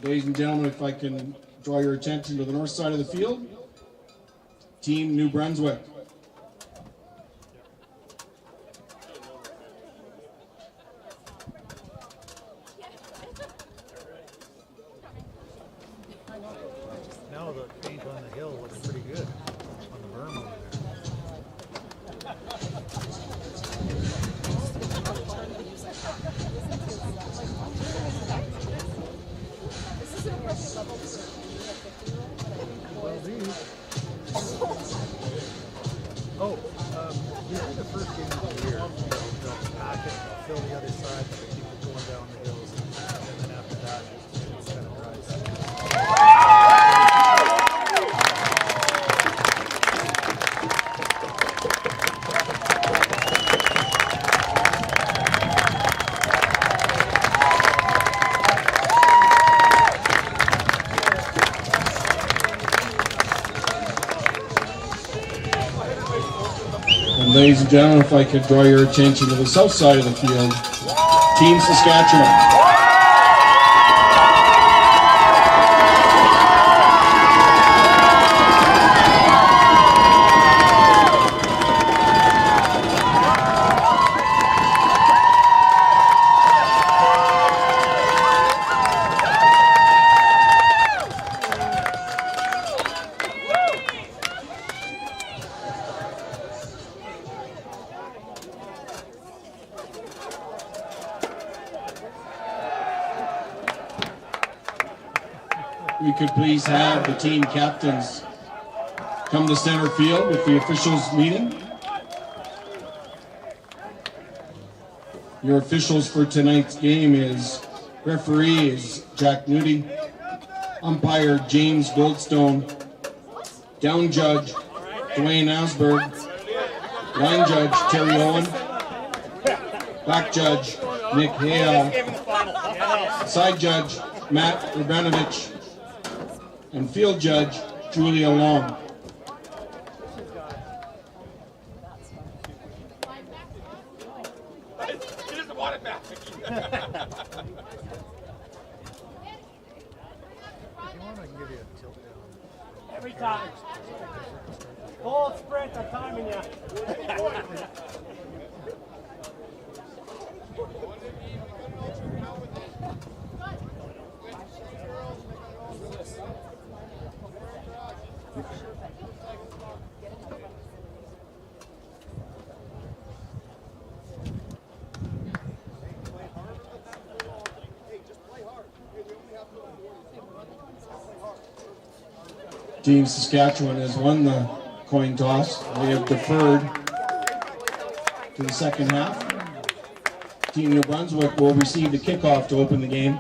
Ladies and gentlemen, if I can draw your attention to the north side of the field, Team New Brunswick. Now the paint on the hill looks pretty good on the berm over these are the first games of the year. They'll pack it, they'll fill the other side, but they keep it going down the hills, and then after that, it's kind of dries. Ladies and gentlemen, if I could draw your attention to the south side of the field, Team Saskatchewan. We could please have the team captains come to center field with the officials meeting. Your officials for tonight's game is referee is Jack Nudie, umpire James Goldstone, down judge Dwayne Asberg, line judge Terry Owen, back judge Nick Hale, side judge Matt Urbanovich, and field judge Julia Long. He doesn't want it back. Every time. Full sprint, I'm timing you. Team Saskatchewan has won the coin toss. They have deferred to the second half. Team New Brunswick will receive the kickoff to open the game.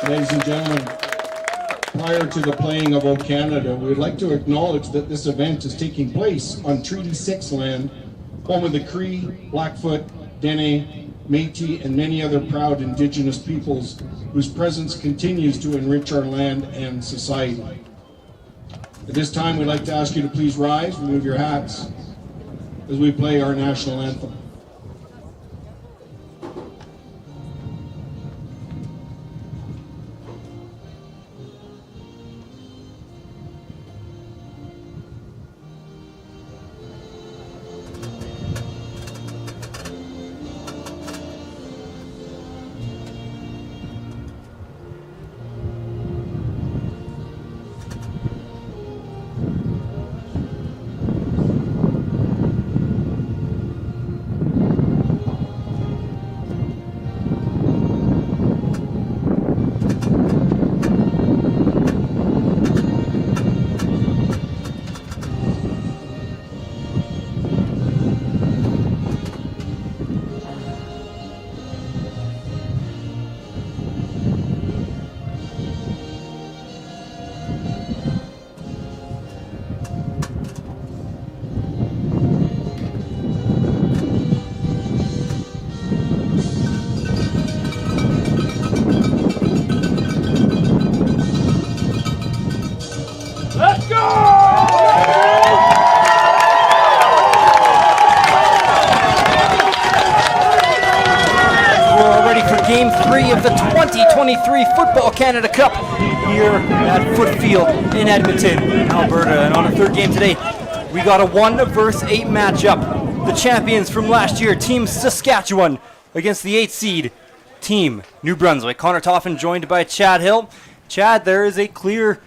Ladies and gentlemen, prior to the playing of O Canada, we would like to acknowledge that this event is taking place on Treaty 6 land, home of the Cree, Blackfoot, Dene, Métis, and many other proud Indigenous peoples whose presence continues to enrich our land and society. At this time, we'd like to ask you to please rise, remove your hats, as we play our national anthem. Game 3 of the 2023 Football Canada Cup here at Foote Field in Edmonton, Alberta. And on our third game today, we got a 1 versus 8 matchup. The champions from last year, Team Saskatchewan, against the 8th seed, Team New Brunswick. Connor Toffin joined by Chad Hill. Chad, there is a clear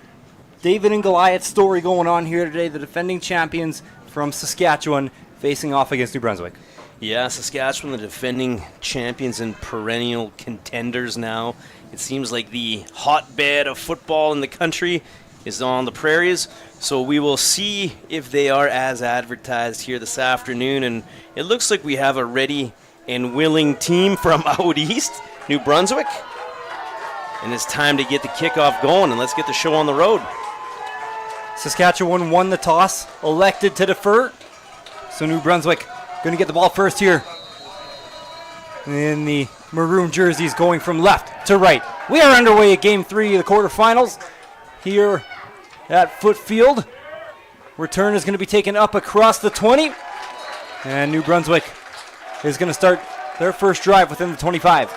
David and Goliath story going on here today. The defending champions from Saskatchewan facing off against New Brunswick. Yeah, Saskatchewan, the defending champions and perennial contenders now. It seems like the hotbed of football in the country is on the prairies. So we will see if they are as advertised here this afternoon. And it looks like we have a ready and willing team from out east, New Brunswick. And it's time to get the kickoff going, and let's get the show on the road. Saskatchewan won the toss, elected to defer. So New Brunswick going to get the ball first here. In the maroon jerseys going from left to right. We are underway at Game 3 of the quarterfinals here at Foote Field. Return is going to be taken up across the 20. And New Brunswick is going to start their first drive within the 25.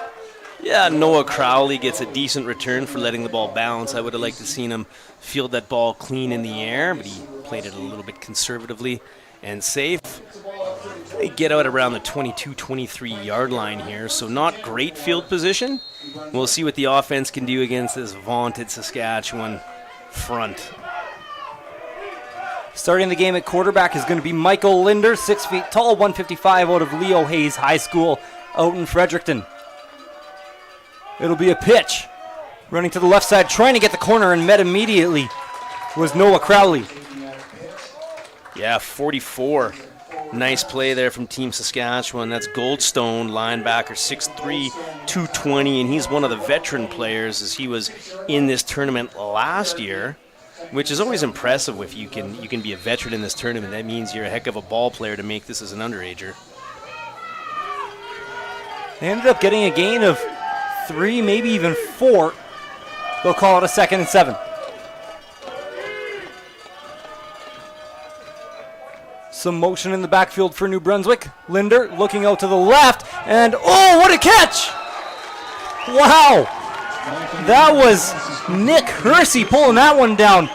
Yeah, Noah Crowley gets a decent return for letting the ball bounce. I would have liked to seen him field that ball clean in the air, but he played it a little bit conservatively and safe. They get out around the 22-23 yard line here, so not great field position. We'll see what the offense can do against this vaunted Saskatchewan front. Starting the game at quarterback is going to be Michael Linder, 6 feet tall, 155 out of Leo Hayes High School out in Fredericton. It'll be a pitch. Running to the left side, trying to get the corner, and met immediately was Noah Crowley. Yeah, 44. Nice play there from Team Saskatchewan. That's Goldstone, linebacker, 6'3", 220, and he's one of the veteran players as he was in this tournament last year, which is always impressive if you can be a veteran in this tournament. That means you're a heck of a ball player to make this as an underager. They ended up getting a gain of 3, maybe even 4. They'll call it a 2nd and 7. Some motion in the backfield for New Brunswick. Linder looking out to the left, and oh, what a catch! Wow! That was Nick Hersey pulling that one down.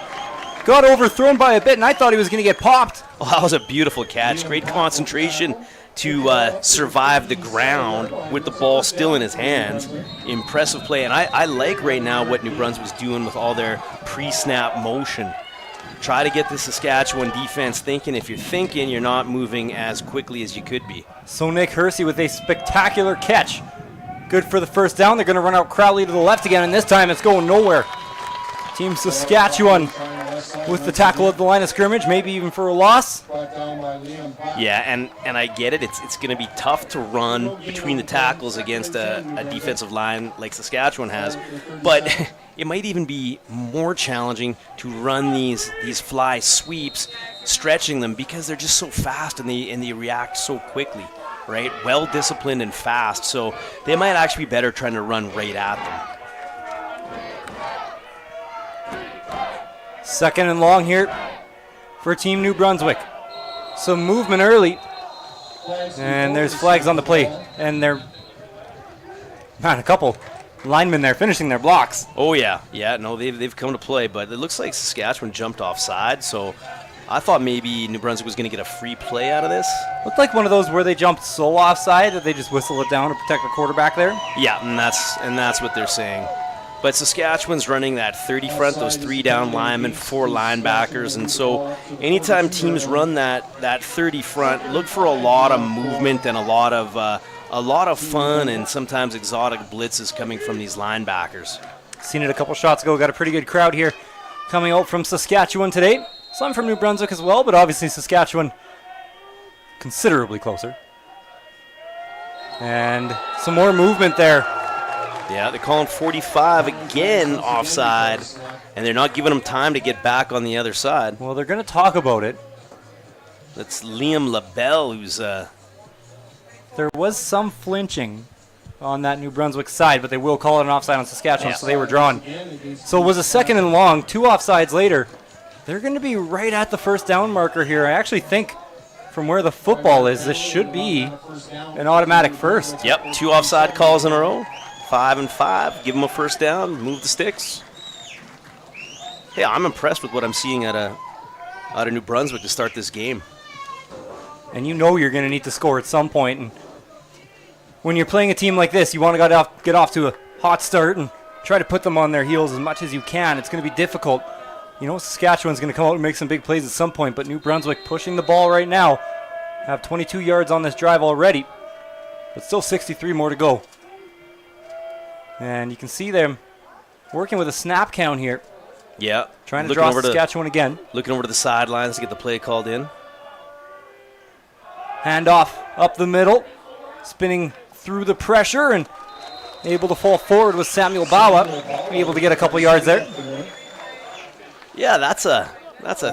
Got overthrown by a bit, and I thought he was going to get popped. Well, that was a beautiful catch. Great concentration to survive the ground with the ball still in his hands. Impressive play, and I like right now what New Brunswick's doing with all their pre-snap motion. Try to get the Saskatchewan defense thinking. If you're thinking, you're not moving as quickly as you could be. So Nick Hersey with a spectacular catch. Good for the first down. They're going to run out Crowley to the left again, and this time it's going nowhere. Team Saskatchewan with the tackle at the line of scrimmage, maybe even for a loss. Yeah, and I get it. It's going to be tough to run between the tackles against a defensive line like Saskatchewan has, but it might even be more challenging to run these fly sweeps, stretching them, because they're just so fast and they react so quickly, right? Well disciplined and fast, so they might actually be better trying to run right at them. 2nd and long here for Team New Brunswick. Some movement early, and there's flags on the play, and they're not a couple linemen there finishing their blocks. Oh yeah, no, they've come to play, but it looks like Saskatchewan jumped offside, so I thought maybe New Brunswick was going to get a free play out of this. Looked like one of those where they jumped so offside that they just whistle it down to protect the quarterback there. Yeah, and that's what they're saying. But Saskatchewan's running that 30 front, those 3 down linemen, 4 linebackers, and so anytime teams run that 30 front, look for a lot of movement and a lot of fun and sometimes exotic blitzes coming from these linebackers. Seen it a couple shots ago. Got a pretty good crowd here coming out from Saskatchewan today. Some from New Brunswick as well, but obviously Saskatchewan considerably closer. And some more movement there. Yeah, they're calling 45 again offside, and they're not giving them time to get back on the other side. Well, they're going to talk about it. That's Liam LaBelle who's... There was some flinching on that New Brunswick side, but they will call it an offside on Saskatchewan, so they were drawn. So it was a 2nd and long, 2 offsides later. They're going to be right at the first down marker here. I actually think from where the football is, this should be an automatic first. Yep, 2 offside calls in a row. 5 and 5. Give them a first down. Move the sticks. Hey, I'm impressed with what I'm seeing out of New Brunswick to start this game. And you know you're going to need to score at some point. And when you're playing a team like this, you want to get off to a hot start and try to put them on their heels as much as you can. It's going to be difficult. You know, Saskatchewan's going to come out and make some big plays at some point, but New Brunswick pushing the ball right now. Have 22 yards on this drive already, but still 63 more to go. And you can see them working with a snap count here. Yeah. Trying to draw Saskatchewan again. Looking over to the sidelines to get the play called in. Handoff up the middle. Spinning through the pressure and able to fall forward with Samuel Bawa. Able to get a couple yards there. Yeah, that's a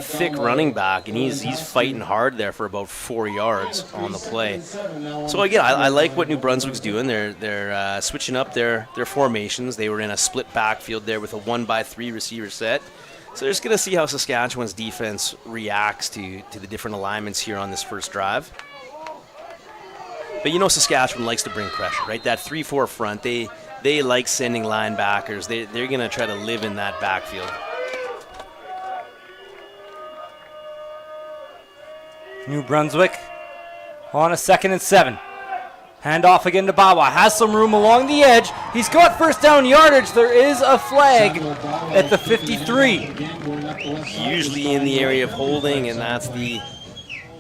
thick running back, and he's fighting hard there for about 4 yards on the play. So again, I like what New Brunswick's doing. They're switching up their formations. They were in a split backfield there with a 1-by-3 receiver set. So they're just going to see how Saskatchewan's defense reacts to the different alignments here on this first drive. But you know Saskatchewan likes to bring pressure, right? That 3-4 front, they like sending linebackers. They're going to try to live in that backfield. New Brunswick on a 2nd and 7. Handoff again to Bawa. Has some room along the edge. He's got first down yardage. There is a flag at the 53. Usually in the area of holding, and that's the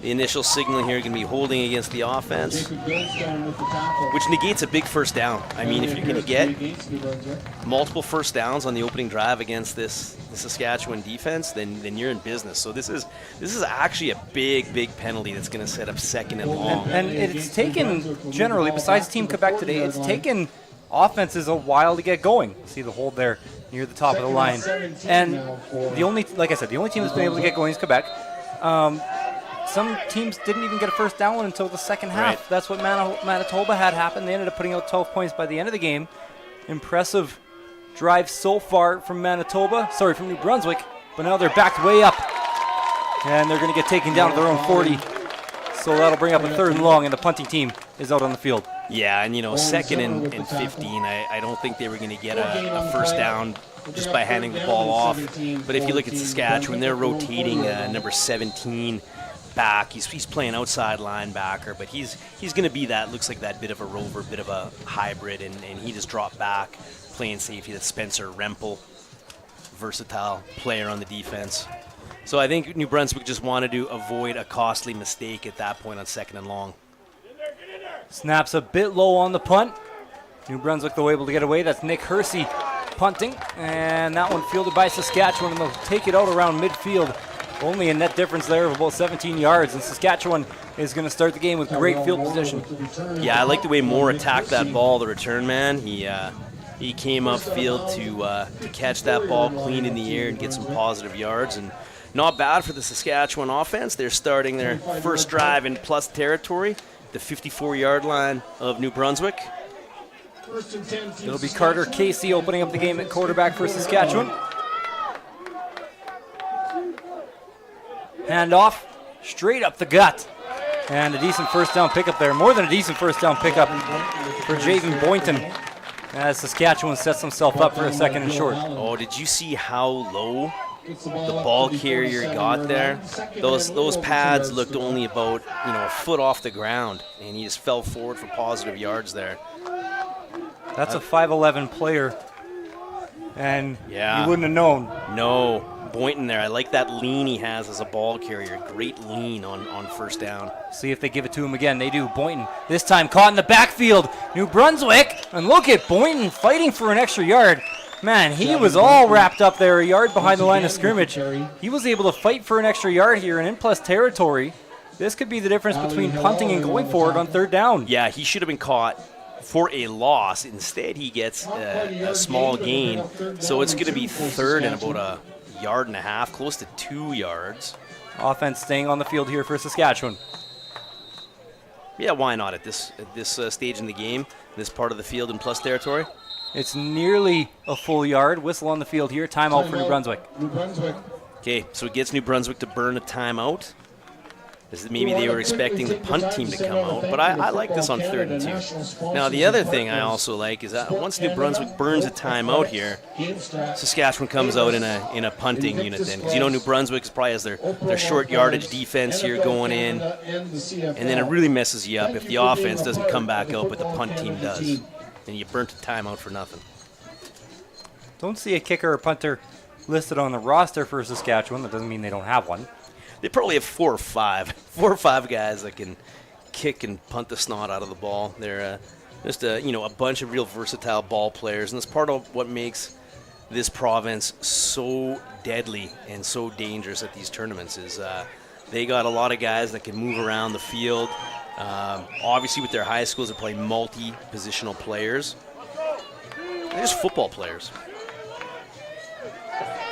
initial signal here going to be holding against the offense, which negates a big first down. I mean, if you're going to get multiple first downs on the opening drive against the Saskatchewan defense, then you're in business. So this is actually a big penalty that's going to set up 2nd and long. And it's taken, generally, besides Team Quebec today, it's taken offenses a while to get going. See the hold there near the top of the line. And the only team that's been able to get going is Quebec. Some teams didn't even get a first down until the second half. Right. That's what Manitoba had happen. They ended up putting out 12 points by the end of the game. Impressive drive so far from from New Brunswick, but now they're backed way up. And they're going to get taken down to their own 40. So that'll bring up a 3rd and long, and the punting team is out on the field. Yeah, and 2nd and 15, I don't think they were going to get a first down just by handing the ball off. But if you look at Saskatchewan, they're rotating number 17 back. He's playing outside linebacker, but he's going to be looks like that bit of a rover, bit of a hybrid, and he just dropped back, playing safety. That's Spencer Rempel, versatile player on the defense. So I think New Brunswick just wanted to avoid a costly mistake at that point on 2nd and long. Snaps a bit low on the punt. New Brunswick, though, able to get away. That's Nick Hersey punting, and that one fielded by Saskatchewan, and they'll take it out around midfield. Only a net difference there of about 17 yards, and Saskatchewan is going to start the game with great field position. Yeah, I like the way Moore attacked that ball, the return man. He came upfield to catch that ball clean in the air and get some positive yards, and not bad for the Saskatchewan offense. They're starting their first drive in plus territory, the 54-yard line of New Brunswick. It'll be Carter Casey opening up the game at quarterback for Saskatchewan. Handoff, straight up the gut. And a decent first down pickup there. More than a decent first down pickup for Jaden Boynton as Saskatchewan sets himself up for a 2nd and short. Oh, did you see how low the ball carrier got there? Those pads looked only about a foot off the ground, and he just fell forward for positive yards there. That's a 5'11" player, and yeah, you wouldn't have known. No. Boynton there. I like that lean he has as a ball carrier. Great lean on first down. See if they give it to him again. They do. Boynton, this time caught in the backfield. New Brunswick, and look at Boynton fighting for an extra yard. Man, he was all wrapped up there, a yard behind the line of scrimmage. He was able to fight for an extra yard here in plus territory. This could be the difference between punting and going forward on 3rd down. Yeah, he should have been caught for a loss. Instead, he gets a small gain. So it's going to be 3rd and about a yard and a half, close to 2 yards. Offense staying on the field here for Saskatchewan. Yeah, why not at this stage in the game, this part of the field in plus territory? It's nearly a full yard. Whistle on the field here. Timeout for New Brunswick. Okay, so it gets New Brunswick to burn a timeout. as maybe they were expecting the punt team to come out. But I like this on 3rd and 2. Now, the other thing I also like is that once New Brunswick burns a timeout here, Saskatchewan comes out in a punting unit then. Because New Brunswick probably has their short yardage defense here going in. And then it really messes you up if the offense doesn't come back out, but the punt team does. And you burnt a timeout for nothing. Don't see a kicker or punter listed on the roster for Saskatchewan. That doesn't mean they don't have one. They probably have 4 or 5 guys that can kick and punt the snot out of the ball. They're just a bunch of real versatile ball players, and that's part of what makes this province so deadly and so dangerous at these tournaments. Is they got a lot of guys that can move around the field. Obviously, with their high schools, they play multi-positional players. They're just football players.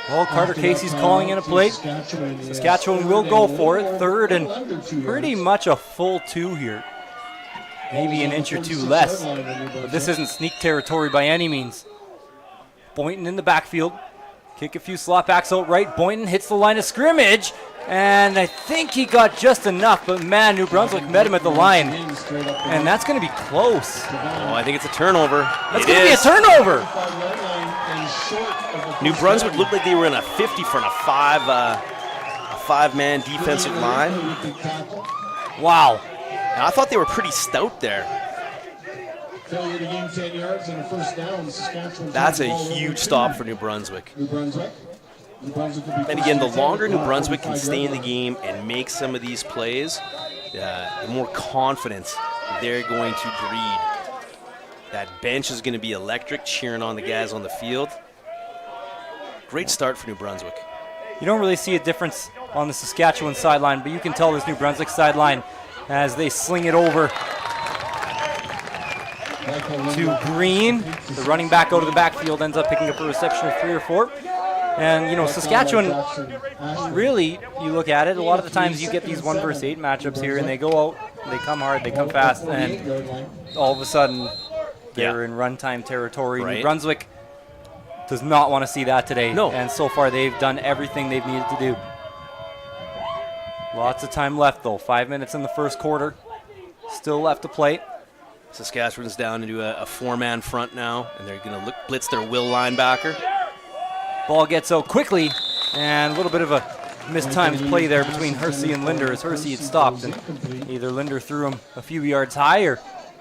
Well, Carter Casey's calling in a play. Saskatchewan will go for it. 3rd and pretty much a full 2 here. Maybe an inch or 2 less. But this isn't sneak territory by any means. Boynton in the backfield. Kick a few slot backs out right. Boynton hits the line of scrimmage. And I think he got just enough. But man, New Brunswick met him at the line. And that's going to be close. Oh, I think it's a turnover. That's going to be a turnover. New Brunswick looked like they were in a 50 front, a 5-man defensive line. Wow. And I thought they were pretty stout there. That's a huge stop for New Brunswick. And again, the longer New Brunswick can stay in the game and make some of these plays, the more confidence they're going to breed. That bench is going to be electric, cheering on the guys on the field. Great start for New Brunswick. You don't really see a difference on the Saskatchewan sideline, but you can tell this New Brunswick sideline as they sling it over to Green. The running back out of the backfield ends up picking up a reception of 3 or 4. And, Saskatchewan, really, you look at it, a lot of the times you get these 1 versus 8 matchups here, and they go out, they come hard, they come fast, and all of a sudden they're in runtime territory. Right. New Brunswick does not want to see that today. No. And so far they've done everything they've needed to do. Lots of time left, though. 5 minutes in the first quarter. Still left to play. Saskatchewan's down into a 4-man front now, and they're going to blitz their will linebacker. Ball gets out quickly, and a little bit of a mistimed play there between Hersey and Linder as Hersey had stopped, and either Linder threw him a few yards high or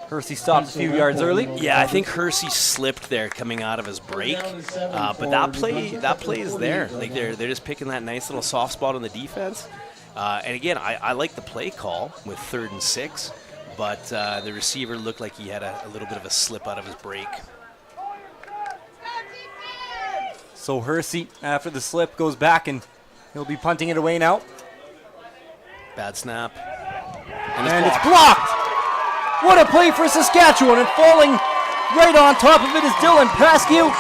Hersey stopped a few yards early. Yeah, I think Hersey slipped there coming out of his break, but that play is there. Like they're just picking that nice little soft spot on the defense. And again, I like the play call with 3rd and 6, but the receiver looked like he had a little bit of a slip out of his break. So Hersey, after the slip, goes back and he'll be punting it away now. Bad snap. And it's blocked. What a play for Saskatchewan, and falling right on top of it is Dylan Paskew.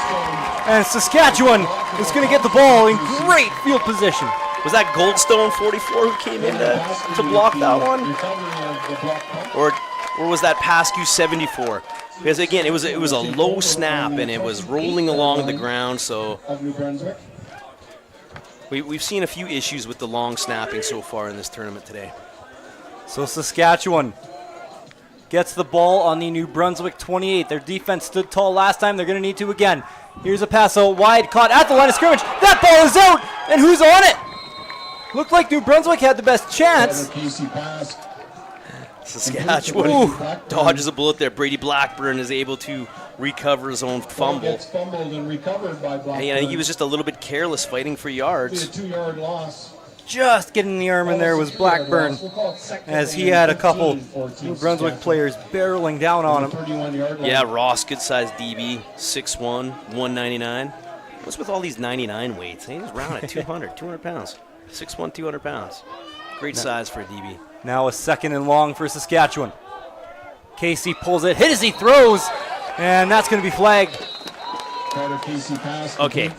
And Saskatchewan is going to get the ball in great field position. Was that Goldstone 44 who came in to block that one? Or was that Paskew 74? Because again, it was a low snap and it was rolling along the ground, so we've seen a few issues with the long snapping so far in this tournament today. So Saskatchewan gets the ball on the New Brunswick 28. Their defense stood tall last time. They're going to need to again. Here's a pass out wide, caught at the line of scrimmage. That ball is out, and who's on it? Looked like New Brunswick had the best chance. Saskatchewan dodges a bullet there. Brady Blackburn is able to recover his own fumble. And he was just a little bit careless fighting for yards. Just getting the arm in there was Blackburn, as he had a couple New Brunswick players barreling down on him. Yeah, Ross, good-sized DB, 6'1", 199. What's with all these 99 weights? He's round at 200 pounds. 6'1", 200 pounds. Great size for a DB. Now a 2nd and long for Saskatchewan. Casey pulls it, hit as he throws, and that's going to be flagged. Okay,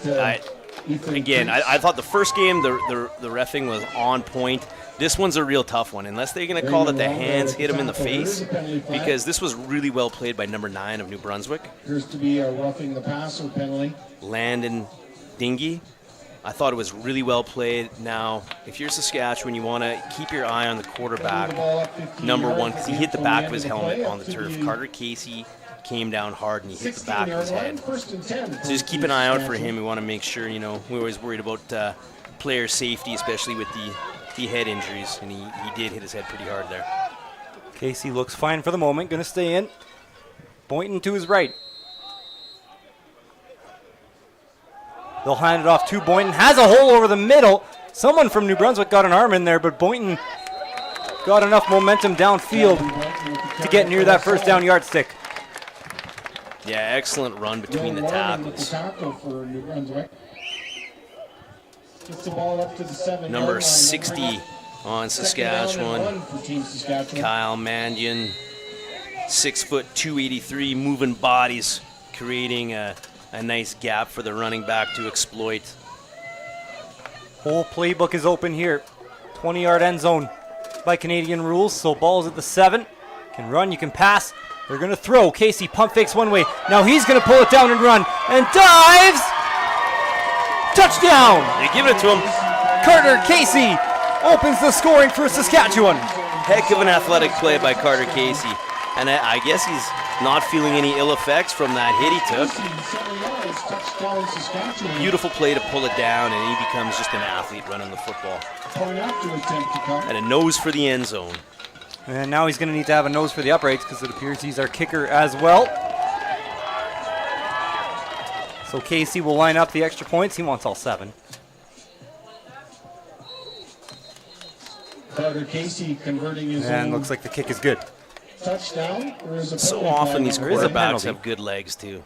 I thought the first game the reffing was on point. This one's a real tough one, unless they're going to call that the hands hit him in the face, because this was really well played by number 9 of New Brunswick. Appears to be a roughing the passer penalty. Landon Dingy. I thought it was really well played. Now, if you're Saskatchewan, you want to keep your eye on the quarterback, number one, because he hit the back of his helmet on the turf. Carter Casey came down hard and he hit the back of his head. So just keep an eye out for him. We want to make sure, you know, we're always worried about player safety, especially with the head injuries, and he did hit his head pretty hard there. Casey looks fine for the moment, going to stay in. Boynton to his right. They'll hand it off to Boynton. Has a hole over the middle. Someone from New Brunswick got an arm in there, but Boynton got enough momentum downfield to get near that first down yardstick. Yeah, excellent run between the tackles. Number 60 on Saskatchewan, Kyle Mandian, 6 foot 283, moving bodies, creating a nice gap for the running back to exploit. Whole playbook is open here. 20-yard end zone by Canadian rules, so ball's at the 7. Can run, you can pass. They're going to throw. Casey pump fakes one way. Now he's going to pull it down and run. And dives! Touchdown! They give it to him. Carter Casey opens the scoring for Saskatchewan. Heck of an athletic play by Carter Casey. And I guess he's not feeling any ill effects from that hit he took. Beautiful play to pull it down, and he becomes just an athlete running the football. And a nose for the end zone. And now he's going to need to have a nose for the uprights because it appears he's our kicker as well. So Casey will line up the extra points. He wants all 7. Carter Casey converting his And looks like the kick is good. touchdown. Or is it So penalty often these flag? There is a quarterbacks penalty. have good legs too.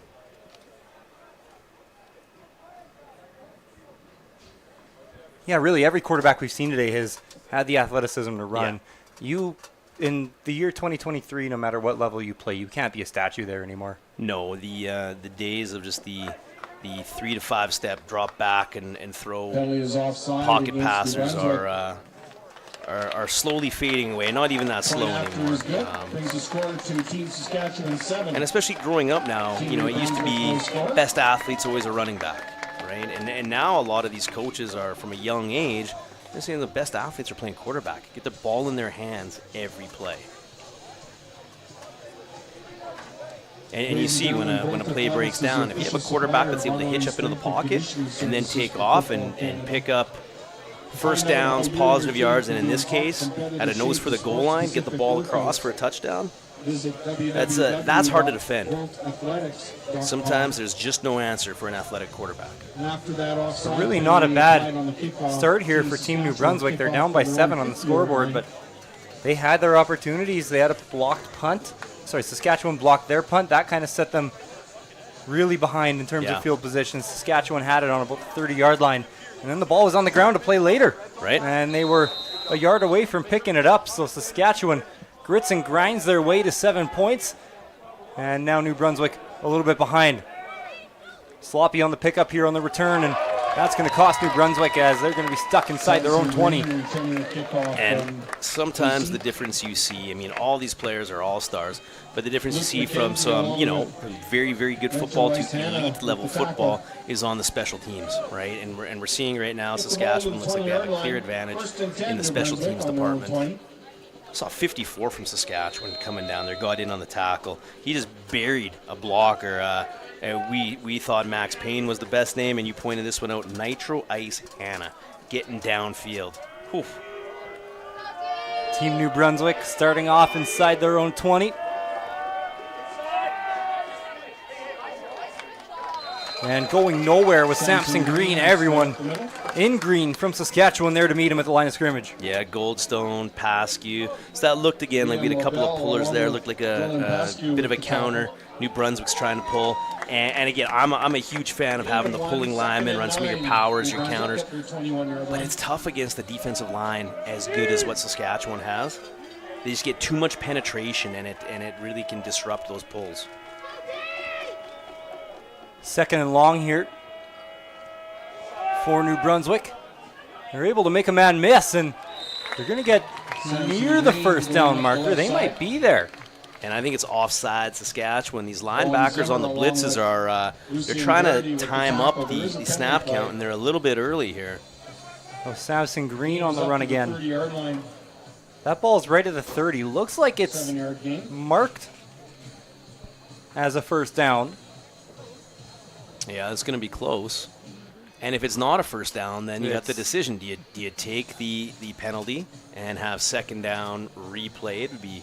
Yeah, really, every quarterback we've seen today has had the athleticism to run. You, in the year 2023, no matter what level you play, you can't be a statue there anymore. No, the days of just the 3 to 5 step drop back and throw Penalty is offside pocket against passers New Brunswick. are slowly fading away. Not even that slow Point after anymore. is good. Brings the score to Team Saskatchewan 7. And especially growing up now, you know, it used to be best athletes always a running back, right? And now a lot of these coaches are from a young age. They're saying the best athletes are playing quarterback. Get the ball in their hands every play. And you see when a play breaks down, if you have a quarterback that's able to hitch up into the pocket and then take off and pick up first downs, positive yards, and in this case, at a nose for the goal line, get the ball across for a touchdown, that's hard to defend. Sometimes there's just no answer for an athletic quarterback. Really not a bad start here for Team New Brunswick. They're down by 7 on the scoreboard, but they had their opportunities. They had a blocked punt. Sorry, Saskatchewan blocked their punt. That kind of set them really behind in terms of field position. Saskatchewan had it on about the 30-yard line, and then the ball was on the ground to play later. Right. And they were a yard away from picking it up, so Saskatchewan grits and grinds their way to 7 points. And now New Brunswick a little bit behind. Sloppy on the pickup here on the return, and that's going to cost New Brunswick as they're going to be stuck inside their own 20. And sometimes the difference you see, I mean, all these players are all-stars, but the difference you see from some, you know, very, very good football to elite-level football is on the special teams, right? And we're seeing right now Saskatchewan looks like they have a clear advantage in the special teams department. Saw 54 from Saskatchewan coming down there, got in on the tackle. He just buried a blocker. We thought Max Payne was the best name, and you pointed this one out. Nitro Ice Hannah getting downfield. Whew. Team New Brunswick starting off inside their own 20. And going nowhere with Samson Green. Everyone in green from Saskatchewan there to meet him at the line of scrimmage. Yeah, Goldstone, Paskew. So that looked again like we had a couple of pullers there. Looked like a bit of a counter. New Brunswick's trying to pull. And again, I'm a huge fan of having the pulling linemen run some of your powers, your counters. But it's tough against the defensive line as good as what Saskatchewan has. They just get too much penetration, and it really can disrupt those pulls. Second and long here for New Brunswick. They're able to make a man miss, and they're going to get near the first down marker. They might be there. And I think it's offside Saskatchewan. These linebackers on the blitzes are they're trying to time up the snap count, and they're a little bit early here. Oh, Samson Green on the run again. 30-yard line. That ball's right at the 30. Looks like it's 7-yard gain. marked as a first down. Yeah, it's going to be close. And if it's not a first down, then you got the decision. Do you take the penalty and have second down replay? It would be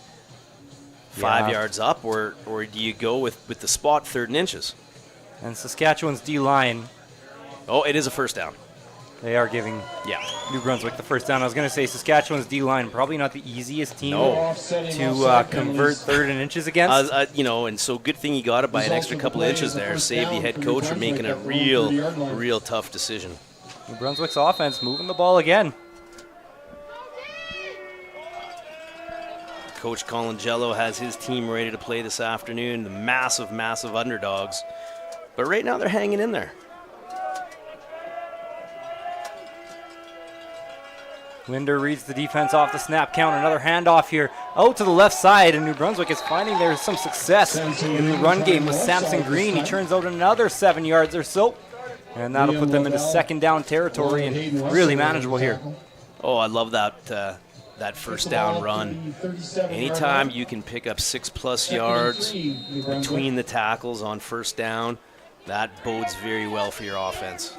5 yards up, or do you go with the spot 3rd and inches? And Saskatchewan's D-line, Oh, it is a first down. they are giving New Brunswick the first down. I was going to say Saskatchewan's D-line, probably not the easiest team to convert 3rd and inches against. And so good thing he got it by an extra couple of inches there. Save the head coach from making a real tough decision. New Brunswick's offense moving the ball again. Coach Colangello has his team ready to play this afternoon. The massive underdogs. But right now they're hanging in there. Linder reads the defense off the snap count. Another handoff here out to the left side, and New Brunswick is finding there's some success in the run game with Samson Green. He turns out another 7 yards or so, and that'll put them into second down territory and really manageable here. Oh, I love that first down run. Anytime you can pick up 6+ yards between the tackles on first down, that bodes very well for your offense.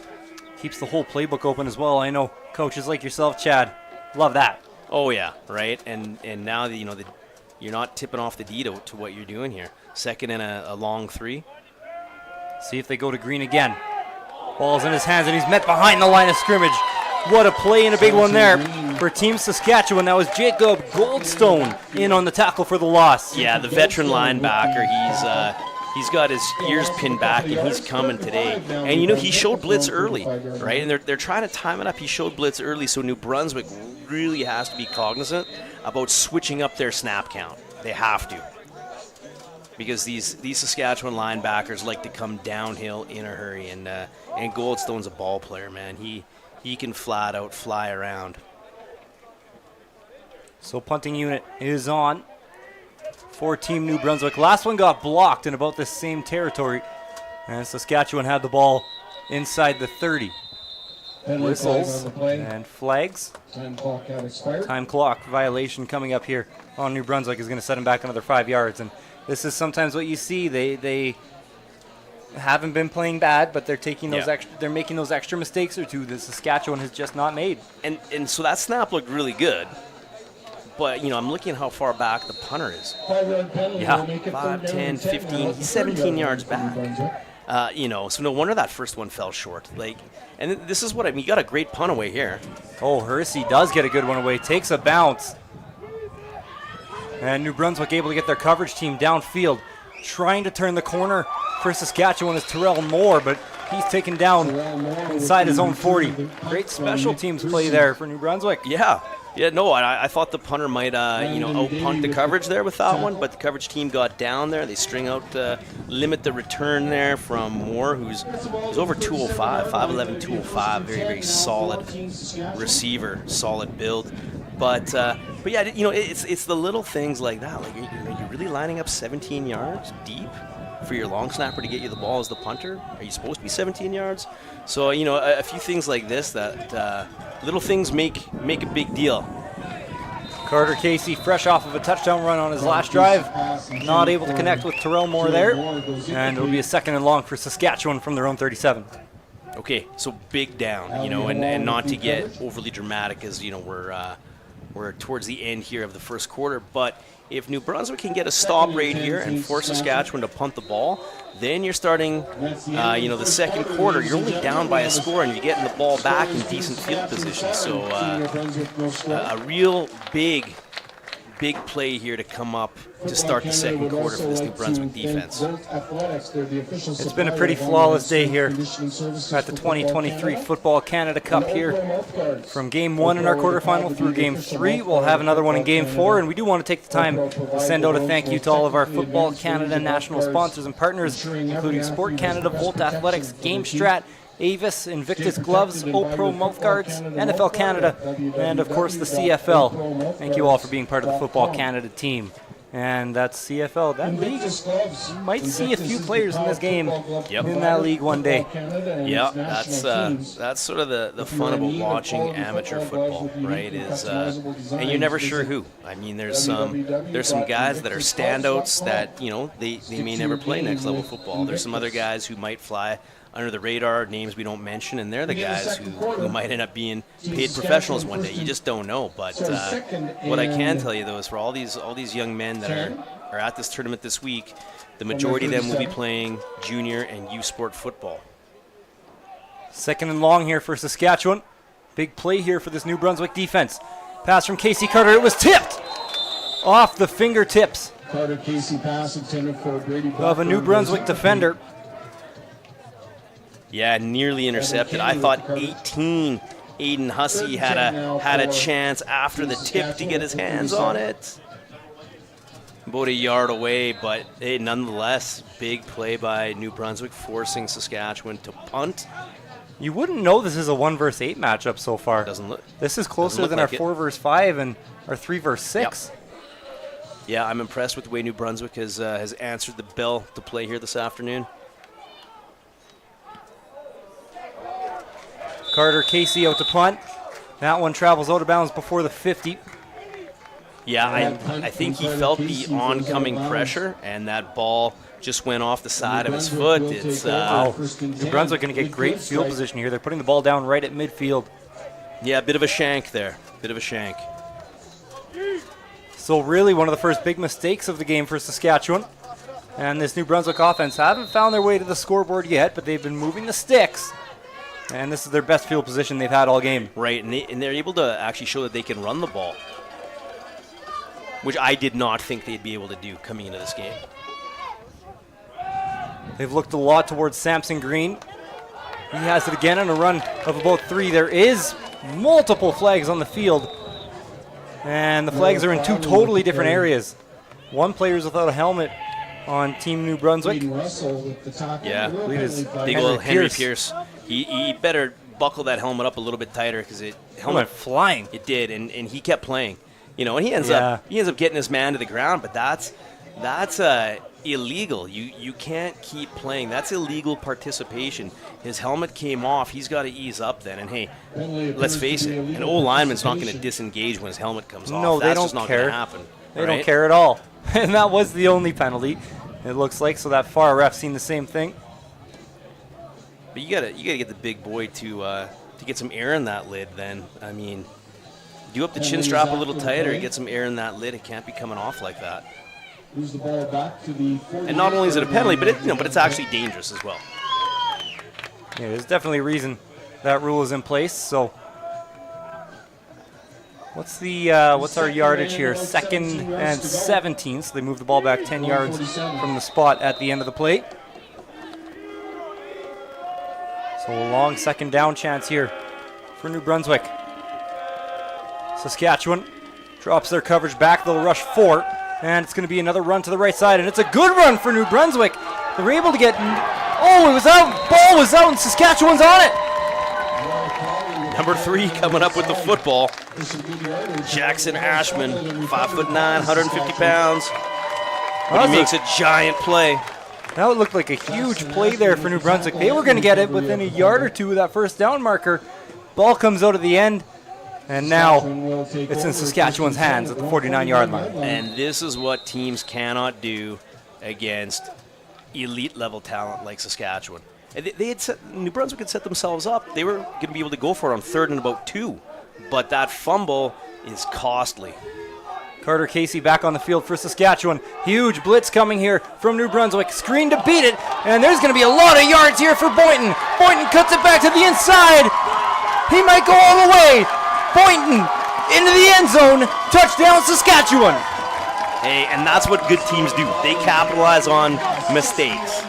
Keeps the whole playbook open as well. I know coaches like yourself, Chad, love that. Oh yeah, right. And now that you're not tipping off the D to what you're doing here. Second and a long 3. See if they go to Green again. Ball's in his hands, and he's met behind the line of scrimmage. What a play and a big one there for Team Saskatchewan. That was Jacob Goldstone in on the tackle for the loss. Yeah, the veteran linebacker. He's got his ears pinned back, and he's coming today. And he showed blitz early, right? And they're trying to time it up. He showed blitz early, so New Brunswick really has to be cognizant about switching up their snap count. They have to, because these Saskatchewan linebackers like to come downhill in a hurry. And Goldstone's a ball player, man. He can flat out fly around. So punting unit is on for Team New Brunswick. Last one got blocked in about the same territory, and Saskatchewan had the ball inside the 30. Whistles and flags. Time clock violation coming up here on New Brunswick is going to set them back another 5 yards. And this is sometimes what you see. They haven't been playing bad, but they're taking those they're making those extra mistakes or two that Saskatchewan has just not made. And so that snap looked really good. But, I'm looking at how far back the punter is. 5, 10, 15, he's 17 yards back. So no wonder that first one fell short. And this is what I mean. You got a great punt away here. Oh, Hersey does get a good one away. Takes a bounce. And New Brunswick able to get their coverage team downfield. Trying to turn the corner for Saskatchewan is Terrell Moore, but he's taken down inside his own 40. Great special teams play there for New Brunswick. Yeah, no, I thought the punter might, out-punt the coverage there with that one, but the coverage team got down there. They string out, limit the return there from Moore, who's over 205, 5'11", 205, very, very solid receiver, solid build. But yeah, it's the little things like that. You're really lining up 17 yards deep for your long snapper to get you the ball as the punter. Are you supposed to be 17 yards? So, a few things like this that little things make a big deal. Carter Casey, fresh off of a touchdown run on his last drive, not able to connect with Terrell Moore there, and it'll be a second and long for Saskatchewan from their own 37. Okay, so big down, and not to get overly dramatic as, we're towards the end here of the first quarter, but if New Brunswick can get a stop right here and force Saskatchewan to punt the ball, then you're starting, the second quarter. You're only down by a score, and you're getting the ball back in decent field position. So a real big play here to come up to start the second quarter for this New Brunswick defense. It's been a pretty flawless day here at the 2023 Football Canada Cup here. From Game 1 in our quarterfinal through Game 3, we'll have another one in Game 4, and we do want to take the time to send out a thank you to all of our Football Canada national sponsors and partners, including Sport Canada, Volt Athletics, GameStrat, Avis, Invictus Gloves, O-Pro Mouthguards, NFL Canada, and of course the CFL. Thank you all for being part of the Football Canada team. And that's CFL. That league, you might see a few players in this game Yep. in that league one day. Yeah, that's sort of the fun about watching amateur football, right? And you're never sure who. I mean, there's some guys that are standouts that they may never play next level football. There's some other guys who might fly under the radar, names we don't mention, and they're the guys who might end up being paid professionals one day. You just don't know. But what I can tell you, though, is for all these young men that are at this tournament this week, the majority of them will be playing junior and youth sport football. Second and long here for Saskatchewan. Big play here for this New Brunswick defense. Pass from Casey Carter. It was tipped off the fingertips Carter Casey pass intended for Brady of a New Brunswick defender. Yeah, nearly intercepted. I thought 18. Aiden Hussey had a chance after the tip to get his hands on it. About a yard away, but hey, nonetheless, big play by New Brunswick, forcing Saskatchewan to punt. You wouldn't know this is a 1 versus 8 matchup so far. Doesn't look. This is closer look than like our 4 versus 5 and our 3 versus 6. Yep. Yeah, I'm impressed with the way New Brunswick has answered the bell to play here this afternoon. Carter Casey out to punt. That one travels out of bounds before the 50. Yeah, I think he felt the oncoming pressure, and that ball just went off the side of his foot. It's Wow. New Brunswick going to get great field position here. They're putting the ball down right at midfield. yeah, a bit of a shank there. Bit of a shank. So really one of the first big mistakes of the game for Saskatchewan. And this New Brunswick offense haven't found their way to the scoreboard yet, but they've been moving the sticks. And this is their best field position they've had all game. Right, and they're able to actually show that they can run the ball, which I did not think they'd be able to do coming into this game. They've looked a lot towards Samson Green. He has it again on a run of about 3. There is multiple flags on the field. And the flags are in 2 totally different areas. One player's without a helmet on Team New Brunswick. Yeah, believe it's big old Henry Pierce. He better buckle that helmet up a little bit tighter because Helmet flying. It did, and he kept playing. And he ends up getting his man to the ground, but that's illegal. You can't keep playing. That's illegal participation. His helmet came off. He's got to ease up then. And hey, let's face it, an old lineman's not going to disengage when his helmet comes off. No, they That's don't just not care. going to happen. They don't care at all. And that was the only penalty, it looks like. So that far ref seen the same thing. But you gotta get the big boy to get some air in that lid. Then I mean, do up the chin strap a little tighter, get some air in that lid. It can't be coming off like that. And not only is it a penalty, but it's actually dangerous as well. Yeah, there's definitely a reason that rule is in place. So what's our yardage here? 2nd and 17. So they move the ball back 10 yards from the spot at the end of the play. So a long 2nd down chance here for New Brunswick. Saskatchewan drops their coverage back. They'll rush 4. And it's going to be another run to the right side. And it's a good run for New Brunswick. They were able to get... Oh, it was out. Ball was out, and Saskatchewan's on it. Number 3 coming up with the football. Jackson Ashman, 5'9", 150 pounds. But he makes a giant play. That would look like a huge play there for New Brunswick. They were going to get it within a yard or 2 of that first down marker. Ball comes out at the end. And now it's in Saskatchewan's hands at the 49-yard line. And this is what teams cannot do against elite-level talent like Saskatchewan. New Brunswick had set themselves up. They were going to be able to go for it on 3rd and about 2. But that fumble is costly. Carter Casey back on the field for Saskatchewan. Huge blitz coming here from New Brunswick. Screen to beat it. And there's going to be a lot of yards here for Boynton. Boynton cuts it back to the inside. He might go all the way. Boynton into the end zone. Touchdown, Saskatchewan. Hey, and that's what good teams do. They capitalize on mistakes.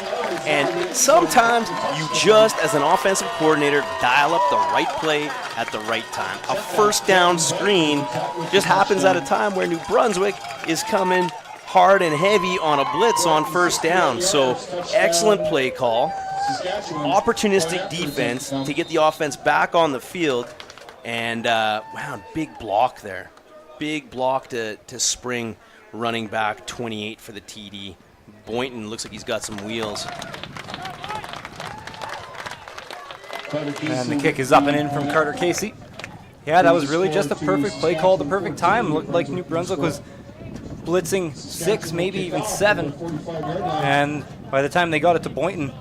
And sometimes you just, as an offensive coordinator, dial up the right play at the right time. A first down screen just happens at a time where New Brunswick is coming hard and heavy on a blitz on first down. So excellent play call. Opportunistic defense to get the offense back on the field. And, wow, big block there. Big block to spring running back 28 for the TD. Boynton looks like he's got some wheels. And the kick is up and in from Carter Casey. Yeah, that was really just a perfect play call at the perfect time. Looked like New Brunswick was blitzing 6, maybe even 7. And by the time they got it to Boynton,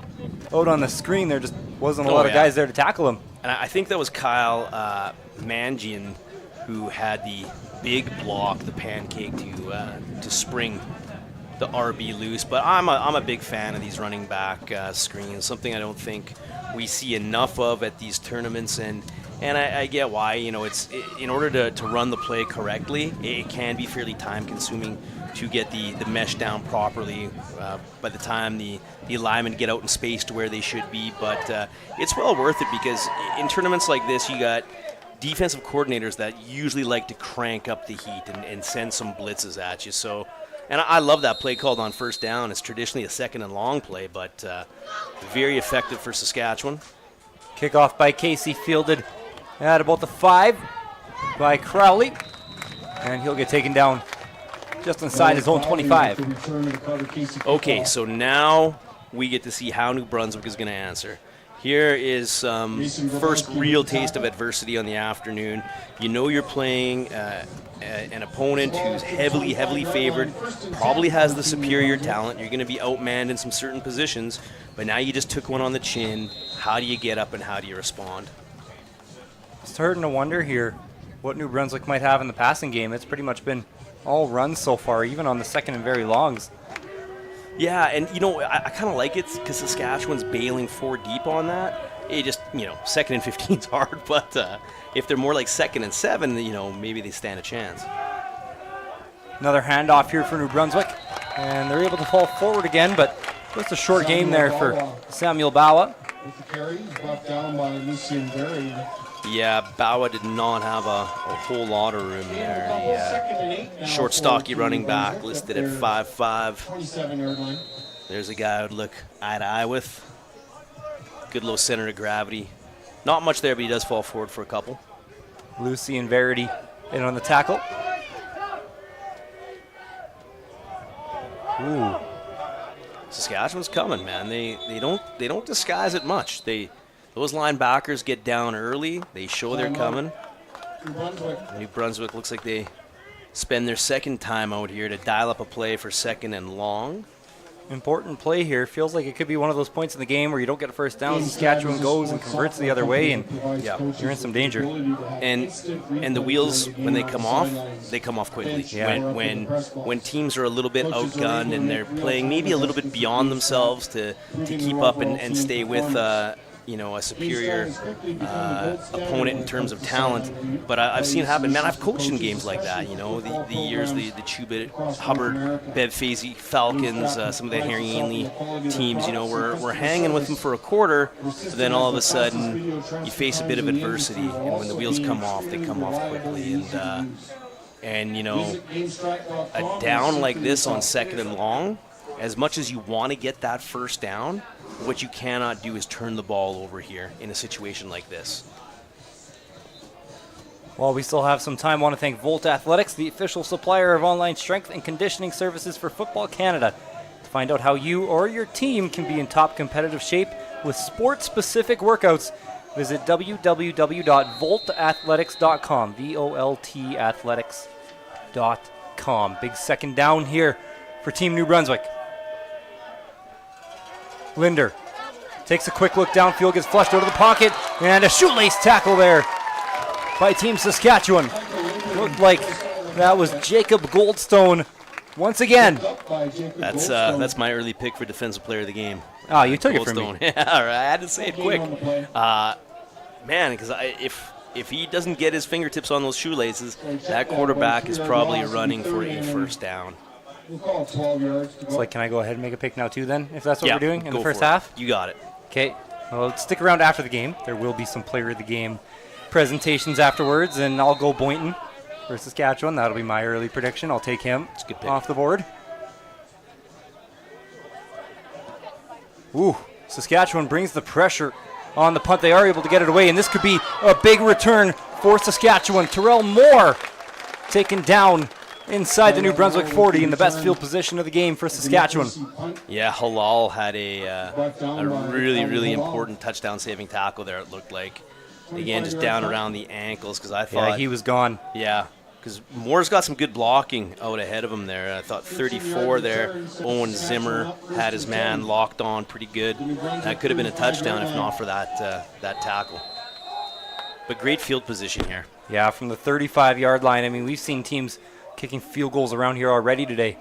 out on the screen, there just wasn't a lot of guys there to tackle him. And I think that was Kyle Mangian who had the big block, the pancake to spring the RB loose. But I'm a big fan of these running back screens, something I don't think we see enough of at these tournaments. And I get why. It's in order to run the play correctly, it can be fairly time consuming to get the mesh down properly by the time the linemen get out in space to where they should be. But it's well worth it, because in tournaments like this, you got defensive coordinators that usually like to crank up the heat and send some blitzes at you. So, and I love that play called on first down. It's traditionally a 2nd and long play, but very effective for Saskatchewan. Kickoff by Casey, fielded at about the 5 by Crowley. And he'll get taken down just inside his own 25. Okay, so now we get to see how New Brunswick is going to answer. Here is some first real taste of adversity on the afternoon. You're playing an opponent who's heavily favored, probably has the superior talent. You're going to be outmanned in some certain positions, but now you just took one on the chin. How do you get up and how do you respond? Starting to wonder here what New Brunswick might have in the passing game. It's pretty much been all runs so far, even on the 2nd and very longs. Yeah, and I kind of like it because Saskatchewan's bailing 4 deep on that. It just, 2nd and 15 is hard, but if they're more like 2nd and 7, maybe they stand a chance. Another handoff here for New Brunswick, and they're able to fall forward again, but just a short game there for Samuel Bawa. With the carry, brought down by Lucien Berry. Yeah, Bawa did not have a whole lot of room there. The short, stocky running back listed at 5'5". 27-yard line. There's a guy I would look eye to eye with. Good low center of gravity. Not much there, but he does fall forward for a couple. Lucien Verity in on the tackle. Ooh. Saskatchewan's coming, man. They don't disguise it much. Those linebackers get down early. They show they're coming. New Brunswick looks like they spend their 2nd timeout here to dial up a play for 2nd and long. Important play here. Feels like it could be one of those points in the game where you don't get a first down. Saskatchewan goes and converts the other way, and you're in some danger. And the wheels, when they come off quickly. Yeah. When teams are a little bit outgunned and they're playing maybe a little bit beyond themselves to keep up and stay with a superior opponent in terms of talent. But I've seen it happen. Man, I've coached in games like that, the years, the Chubut, Hubbard, Bev Fazy, Falcons, some of the Harry Ainley teams, we're hanging with them for a quarter, but then all of a sudden you face a bit of adversity, and when the wheels come off, they come off quickly. And a down like this on 2nd and long, as much as you want to get that first down, what you cannot do is turn the ball over here in a situation like this. While we still have some time, I want to thank Volt Athletics, the official supplier of online strength and conditioning services for Football Canada. To find out how you or your team can be in top competitive shape with sport-specific workouts, visit www.voltathletics.com, V-O-L-T athletics.com. Big 2nd down here for Team New Brunswick. Linder takes a quick look downfield, gets flushed out of the pocket, and a shoelace tackle there by Team Saskatchewan. Looked like that was Jacob Goldstone once again. That's my early pick for Defensive Player of the Game. Oh, you took it from me. Yeah, all right. I had to say it quick. Man, because if he doesn't get his fingertips on those shoelaces, that quarterback is probably running for a first down. We'll call it 12 yards. It's like, can I go ahead and make a pick now too then, if that's what we're doing in the first for it. half? You got it. Okay, well, stick around after the game. There will be some player of the game presentations afterwards, and I'll go Boynton for Saskatchewan. That'll be my early prediction. I'll take him It's a good pick. off the board. Ooh, Saskatchewan brings the pressure on the punt. They are able to get it away, and this could be a big return for Saskatchewan. Terrell Moore taken down inside the New Brunswick 40 in the best field position of the game for Saskatchewan. Yeah, Halal had a really, really important touchdown-saving tackle there, it looked like. Again, just down around the ankles, because I thought... Yeah, he was gone. Yeah, because Moore's got some good blocking out ahead of him there. I thought 34 there, Owen Zimmer had his man locked on pretty good. That could have been a touchdown if not for that tackle. But great field position here. Yeah, from the 35-yard line. I mean, we've seen teams kicking field goals around here already today.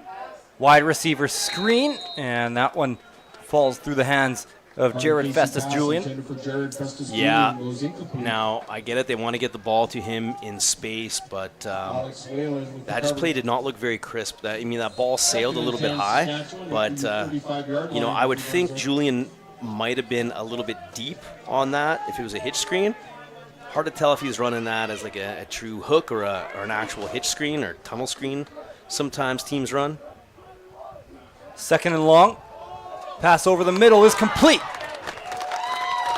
Wide receiver screen, and that one falls through the hands of Jared Festus Julian. Yeah, now I get it. They want to get the ball to him in space, but that just play did not look very crisp. That ball sailed a little bit high, but I would think Julian might have been a little bit deep on that if it was a hitch screen. Hard to tell if he's running that as like a true hook or an actual hitch screen or tunnel screen. Sometimes teams run. Second and long. Pass over the middle is complete.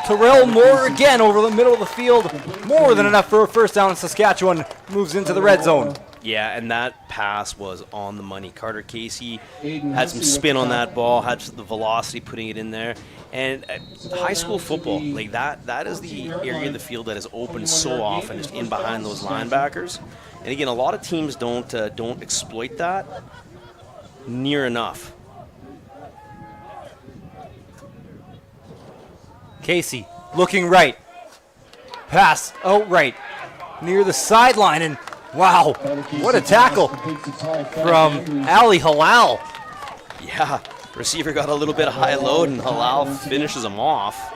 Terrell Moore again over the middle of the field. More than enough for a first down. Saskatchewan moves into the red zone. Yeah, and that pass was on the money. Carter Casey had some spin on that ball, had the velocity putting it in there. And high school football, like that is the area of the field that is open so often, just in behind those linebackers. And again, a lot of teams don't exploit that near enough. Casey looking right. Pass outright near the sideline, and wow, what a tackle from Ali Halal. Yeah, receiver got a little bit of high load, and Halal finishes him off.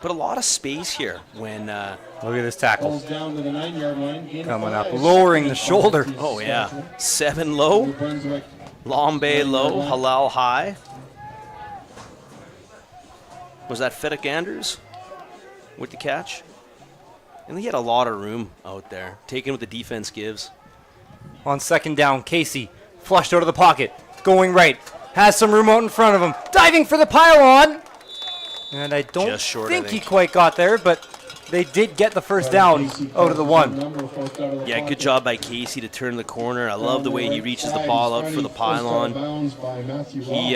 But a lot of space here when... Look at this tackle. Coming up, lowering the shoulder. Oh, yeah. 7 low, Lombe low, Halal high. Was that Fedek Anders with the catch? And he had a lot of room out there, taking what the defense gives. On second down, Casey flushed out of the pocket, going right, has some room out in front of him, diving for the pylon. And I don't think he quite got there, but they did get the first down out of the one. Yeah, good job by Casey to turn the corner. I love the way he reaches the ball out for the pylon. He...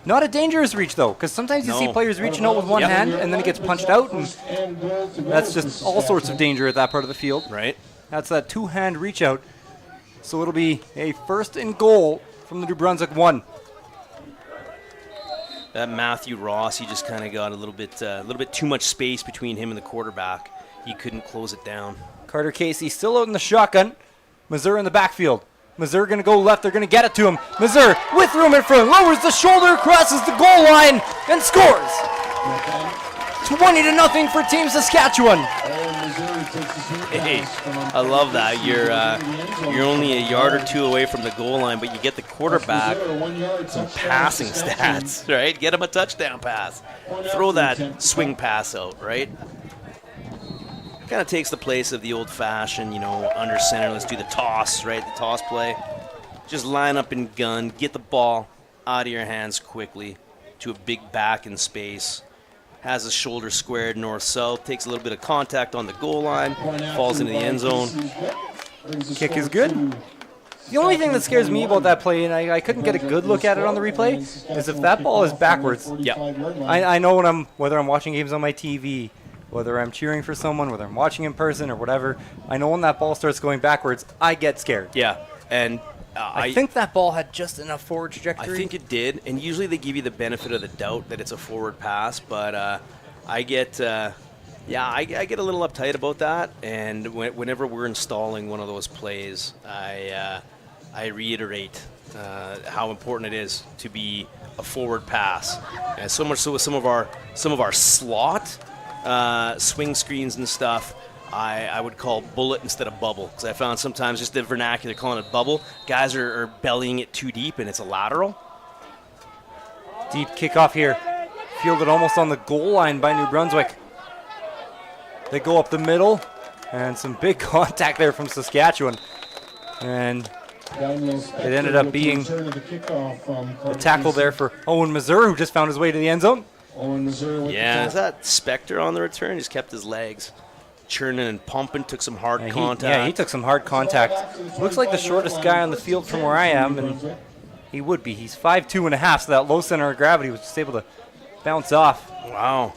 Not a dangerous reach, though, because sometimes you see players reaching out with one hand, and then it gets punched out, and that's just all sorts of danger at that part of the field. Right. That's that two-hand reach out. So it'll be a first and goal from the New Brunswick 1. That Matthew Ross, he just kind of got a little bit too much space between him and the quarterback. He couldn't close it down. Carter Casey still out in the shotgun. Missouri in the backfield. Missouri going to go left. They're going to get it to him. Missouri with room in front. Lowers the shoulder, crosses the goal line, and scores. 20-0 for Team Saskatchewan. Hey, I love that. You're only a yard or two away from the goal line, but you get the quarterback some passing stats, right? Get him a touchdown pass. Throw that swing pass out, right? Kind of takes the place of the old-fashioned, under center. Let's do the toss, right? The toss play. Just line up and gun. Get the ball out of your hands quickly to a big back in space. Has his shoulder squared north-south. Takes a little bit of contact on the goal line. Falls into the end zone. Kick is good. The only thing that scares me about that play, and I couldn't get a good look at it on the replay, is if that ball is backwards. Yeah. I know whether I'm watching games on my TV, whether I'm cheering for someone, whether I'm watching in person or whatever, I know when that ball starts going backwards, I get scared. Yeah, and I think that ball had just enough forward trajectory. I think it did, and usually they give you the benefit of the doubt that it's a forward pass, but I get a little uptight about that, and whenever we're installing one of those plays, I reiterate how important it is to be a forward pass, and so much so with some of our slot swing screens and stuff, I would call bullet instead of bubble, because I found sometimes just the vernacular calling it bubble, guys are bellying it too deep and it's a lateral. Deep kickoff here, fielded almost on the goal line by New Brunswick. They go up the middle, and some big contact there from Saskatchewan, and it ended up being a tackle there for Owen Missouri, who just found his way to the end zone. Yeah, is that Spector on the return? Just kept his legs. churning and pumping, took some hard Yeah, contact. he took some hard contact. Looks like the shortest guy on the field from where I am, and he would be. He's 5'2 and a half, so that low center of gravity was just able to bounce off. Wow.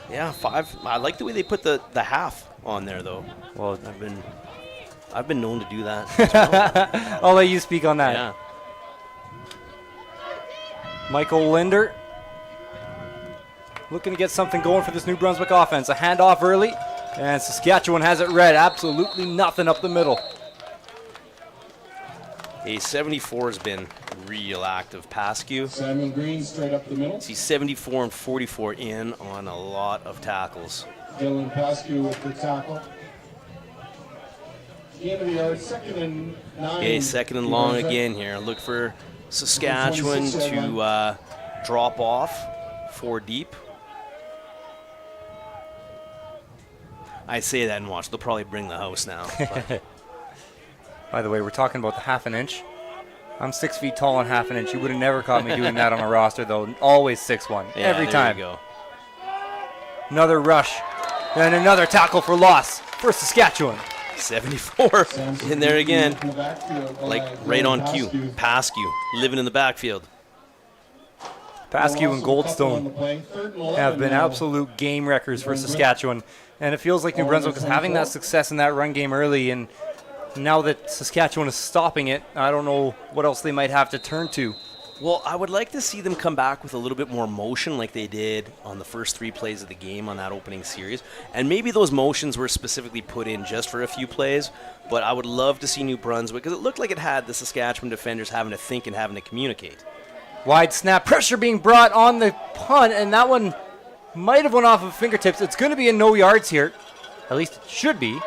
Yeah, 5. I like the way they put the half on there, though. Well, I've been known to do that as well. I'll let you speak on that. Yeah. Michael Linder looking to get something going for this New Brunswick offense. A handoff early, and Saskatchewan has it red. Absolutely nothing up the middle. A 74 has been real active. Pascu. Simon Green straight up the middle. See 74 and 44 in on a lot of tackles. Dylan Pascu with the tackle. Game of the yard, 2nd and 9. Okay, 2nd and long again here. Look for Saskatchewan to drop off 4 deep. I say that and watch. They'll probably bring the house now. But By the way, we're talking about the half an inch. I'm 6 feet tall and half an inch. You would have never caught me doing that on a roster, though. Always 6'1", yeah, every there time. you go. Another rush, and another tackle for loss for Saskatchewan. 74 in there again. Like right on cue. Pascu living in the backfield. Pascu and Goldstone have been absolute game wreckers for Saskatchewan. And it feels like New Brunswick is having that success in that run game early. And now that Saskatchewan is stopping it, I don't know what else they might have to turn to. Well, I would like to see them come back with a little bit more motion like they did on the first 3 plays of the game on that opening series. And maybe those motions were specifically put in just for a few plays, but I would love to see New Brunswick, because it looked like it had the Saskatchewan defenders having to think and having to communicate. Wide snap, pressure being brought on the punt, and that one might have went off of fingertips. It's going to be in no yards here. At least it should be.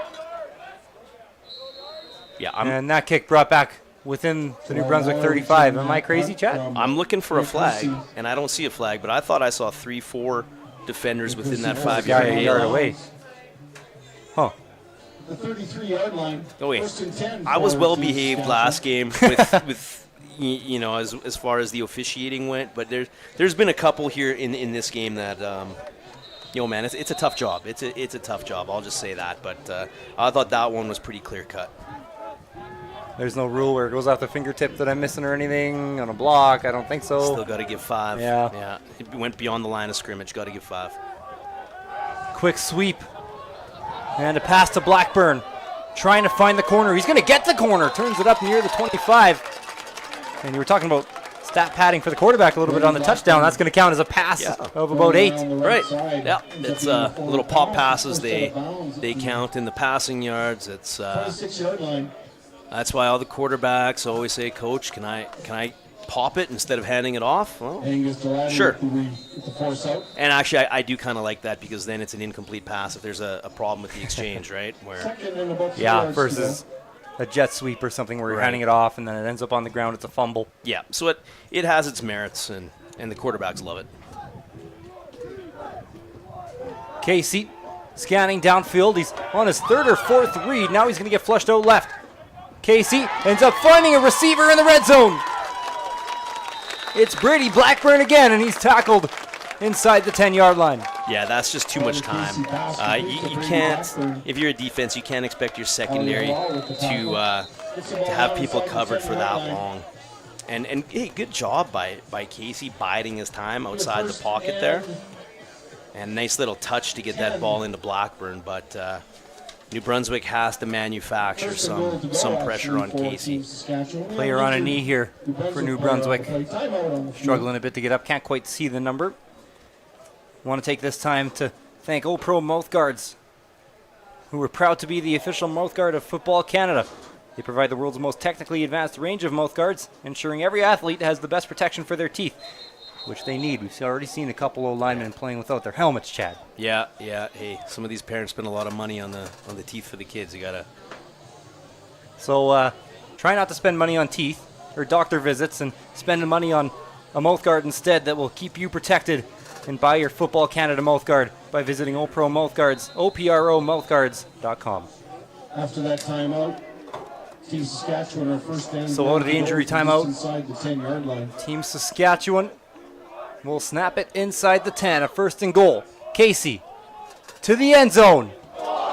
Yeah, And that kick brought back within the New Brunswick 35. Am I crazy, Chad? I'm looking for a flag, and I don't see a flag, but I thought I saw 3-4 defenders within that 5-yard Guy a yard away. Huh. The 33-yard line. Oh, wait. 1st and 10 I was for well behaved Saskatchewan. last game with you know, as far as the officiating went, but there's been a couple here in this game that man, it's a tough job. It's a tough job. I'll just say that. But I thought that one was pretty clear cut. There's no rule where it goes off the fingertip that I'm missing or anything on a block. I don't think so. Still got to give 5. Yeah. It went beyond the line of scrimmage. Got to give 5. Quick sweep. And a pass to Blackburn. Trying to find the corner. He's going to get the corner. Turns it up near the 25. And you were talking about stat padding for the quarterback a little bit on the touchdown. That's going to count as a pass of about 8. Right. Yeah. It's little pop passes. They count in the passing yards. It's 26-yard line. that's why all the quarterbacks always say, "Coach, can I pop it instead of handing it off?" Well, Angus Delaney sure. with the force out. And actually, I do kind of like that, because then it's an incomplete pass if there's a problem with the exchange, right? Where 2nd and about 2 Yeah, yards versus a jet sweep or something where you're Right. handing it off and then it ends up on the ground. It's a fumble. yeah, so it has its merits, and the quarterbacks love it. Casey scanning downfield. He's on his 3rd or 4th read. Now he's going to get flushed out left. Casey ends up finding a receiver in the red zone. It's Brady Blackburn again, and he's tackled inside the 10-yard line. Yeah, that's just too much time. You can't, if you're a defense, you can't expect your secondary to have people covered for that long. And hey, good job by Casey biding his time outside the pocket there. And nice little touch to get that ball into Blackburn, but New Brunswick has to manufacture some pressure on Casey. Player on a knee here for New Brunswick. Struggling a bit to get up. Can't quite see the number. Want to take this time to thank O-Pro Mouthguards, who are proud to be the official mouthguard of Football Canada. They provide the world's most technically advanced range of mouthguards, ensuring every athlete has the best protection for their teeth, which they need. We've already seen a couple of linemen playing without their helmets, Chad. Yeah. Hey, some of these parents spend a lot of money on the teeth for the kids. You gotta. So try not to spend money on teeth or doctor visits, and spend the money on a mouthguard instead that will keep you protected. And buy your Football Canada mouthguard by visiting O-Pro Mouthguards, OPROMouthguards.com. After that timeout, Team Saskatchewan are first down. So out of the injury timeout, inside the 10-yard line. Team Saskatchewan will snap it inside the 10, a 1st and goal. Casey to the end zone.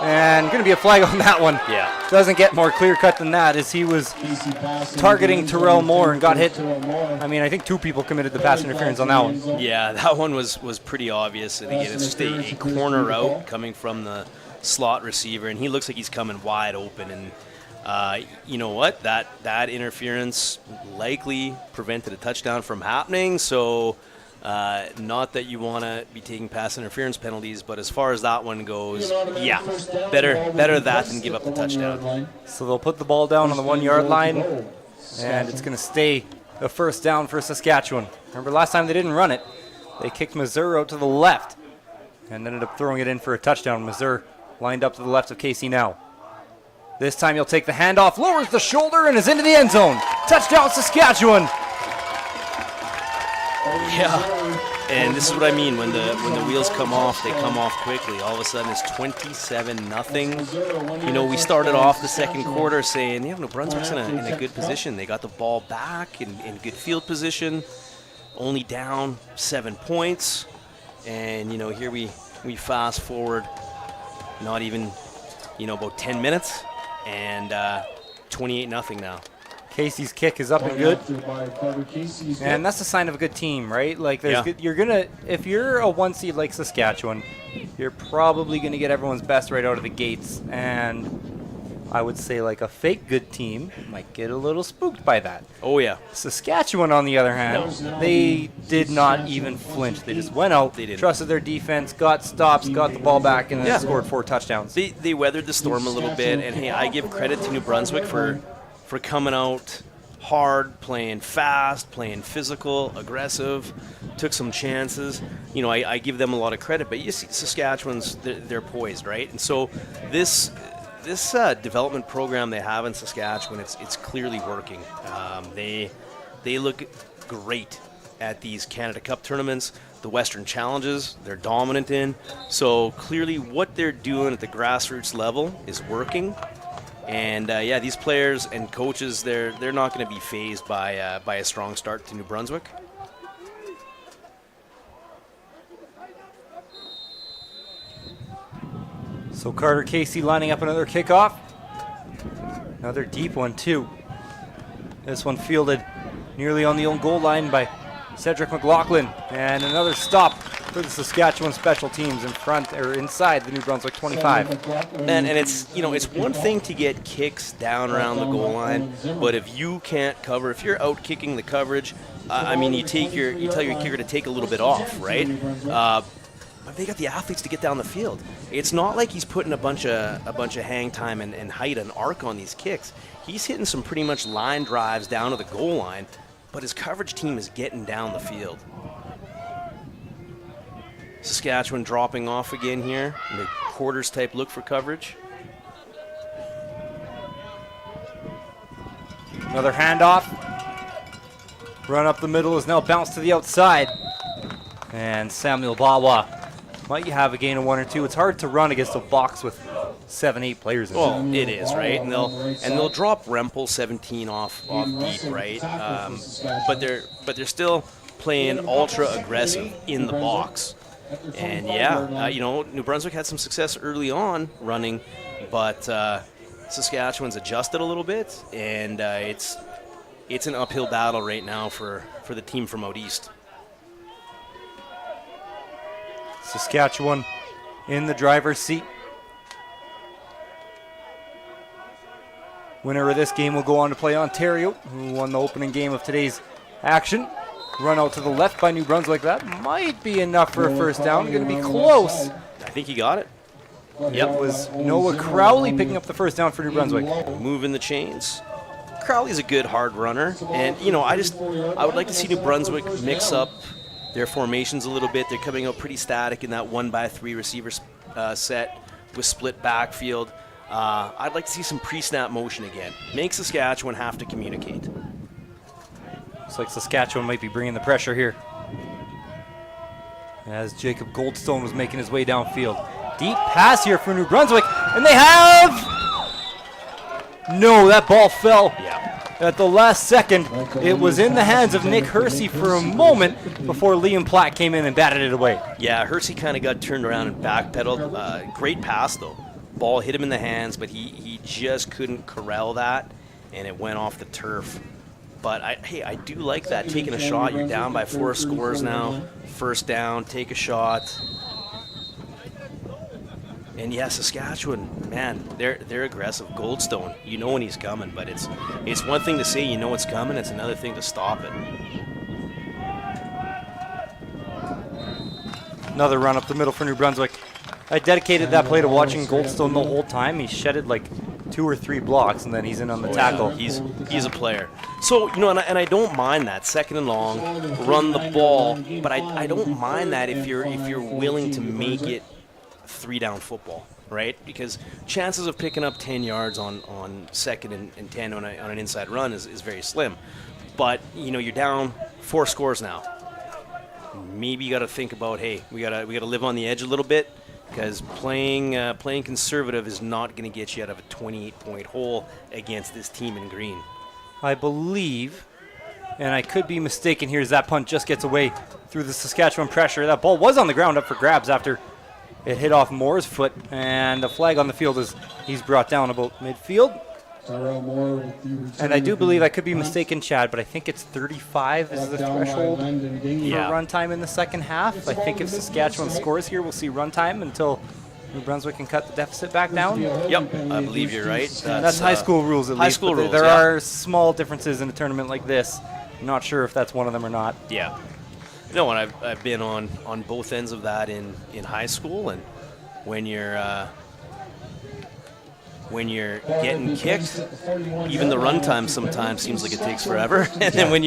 And going to be a flag on that one. Yeah. Doesn't get more clear cut than that, as he was targeting Terrell Moore and got hit. I mean, I think 2 people committed the pass interference on that one. Yeah, that one was pretty obvious. And again, it's just a corner route coming from the slot receiver, and he looks like he's coming wide open. And you know what? That interference likely prevented a touchdown from happening. So not that you want to be taking pass interference penalties, but as far as that one goes, yeah, better that than give up the touchdown. So they'll put the ball down on the 1 yard line, and it's going to stay a first down for Saskatchewan. Remember last time they didn't run it. They kicked Missouri out to the left and ended up throwing it in for a touchdown. Missouri lined up to the left of Casey now. This time he'll take the handoff, lowers the shoulder, and is into the end zone. Touchdown, Saskatchewan. Yeah, and this is what I mean. When the wheels come off, they come off quickly. All of a sudden, it's 27-0. You know, we started off the second quarter saying, New Brunswick's in a good position. They got the ball back in good field position, only down 7 points. And, here we fast forward not even, about 10 minutes, and 28-0 now. Casey's kick is up and good, and that's a sign of a good team, right? Like, you're gonna, if you're a 1 seed like Saskatchewan, you're probably gonna get everyone's best right out of the gates. And I would say, like, a fake good team might get a little spooked by that. Oh yeah. Saskatchewan, on the other hand, they did not even flinch. They just went out, trusted their defense, got stops, got the ball back, and then scored 4 touchdowns. They weathered the storm a little bit, and hey, I give credit to New Brunswick for coming out hard, playing fast, playing physical, aggressive, took some chances. I give them a lot of credit, but you see Saskatchewan's, they're poised, right? And so this development program they have in Saskatchewan, it's clearly working. They look great at these Canada Cup tournaments, the Western Challenges, they're dominant in. So clearly what they're doing at the grassroots level is working. And these players and coaches, they're not going to be fazed by a strong start to New Brunswick. So Carter Casey lining up another kickoff. Another deep one too. This one fielded nearly on the own goal line by Cedric McLaughlin, and another stop for the Saskatchewan special teams inside the New Brunswick 25. And it's it's one thing to get kicks down around the goal line, but if you can't cover, if you're out kicking the coverage, you tell your kicker to take a little bit off, right? But they got the athletes to get down the field. It's not like he's putting a bunch of hang time and height and arc on these kicks. He's hitting some pretty much line drives down to the goal line, but his coverage team is getting down the field. Saskatchewan dropping off again here in the quarters type look for coverage. Another handoff. Run up the middle is now bounced to the outside. And Samuel Bawa might have a gain of 1 or 2. It's hard to run against a box with 7-8 players in it. Well, it is, right? And they'll drop Rempel 17 off deep, right? But they're still playing ultra aggressive in the box. And New Brunswick had some success early on running, but Saskatchewan's adjusted a little bit, and it's an uphill battle right now for the team from out east. Saskatchewan in the driver's seat. Winner of this game will go on to play Ontario, who won the opening game of today's action. Run out to the left by New Brunswick. That might be enough for a first down. Going to be close. I think he got it. Yep. It was Noah Crowley picking up the first down for New Brunswick. Moving the chains. Crowley's a good hard runner, and I would like to see New Brunswick mix up their formations a little bit. They're coming out pretty static in that 1x3 receiver set with split backfield. I'd like to see some pre-snap motion again. Make Saskatchewan have to communicate. Looks like Saskatchewan might be bringing the pressure here, as Jacob Goldstone was making his way downfield. Deep pass here for New Brunswick, and they have... No, that ball fell at the last second. It was in the hands of Nick Hersey for a moment before Liam Platt came in and batted it away. Yeah, Hersey kind of got turned around and backpedaled. Great pass, though. Ball hit him in the hands, but he just couldn't corral that, and it went off the turf. But, I do like that, taking a shot. You're down by 4 scores now. First down, take a shot. And yeah, Saskatchewan, man, they're aggressive. Goldstone, you know when he's coming, but it's one thing to say you know it's coming. It's another thing to stop it. Another run up the middle for New Brunswick. I dedicated that play to watching Goldstone the whole time. He shedded like 2 or 3 blocks, and then he's in on the tackle. Yeah, he's a player. So, and I don't mind that. Second and long, run the ball, but I don't mind that if you're willing to make it 3-down football, right? Because chances of picking up 10 yards on second and 10 on an inside run is very slim. But, you're down 4 scores now. Maybe you got to think about, hey, we got to live on the edge a little bit, because playing conservative is not going to get you out of a 28-point hole against this team in green. I believe, and I could be mistaken here, as that punt just gets away through the Saskatchewan pressure. That ball was on the ground up for grabs after it hit off Moore's foot, and the flag on the field is he's brought down about midfield. And I do believe, I could be mistaken, Chad, but I think it's 35 is the threshold for run time in the second half. I think if Saskatchewan scores here, we'll see run time until New Brunswick can cut the deficit back down. Yep, I believe you're right. That's high school rules, at least. High school rules, there are small differences in a tournament like this. I'm not sure if that's one of them or not. Yeah. No, and I've been on both ends of that in high school, and when you're getting kicked, even the run time sometimes seems like it takes forever. And then when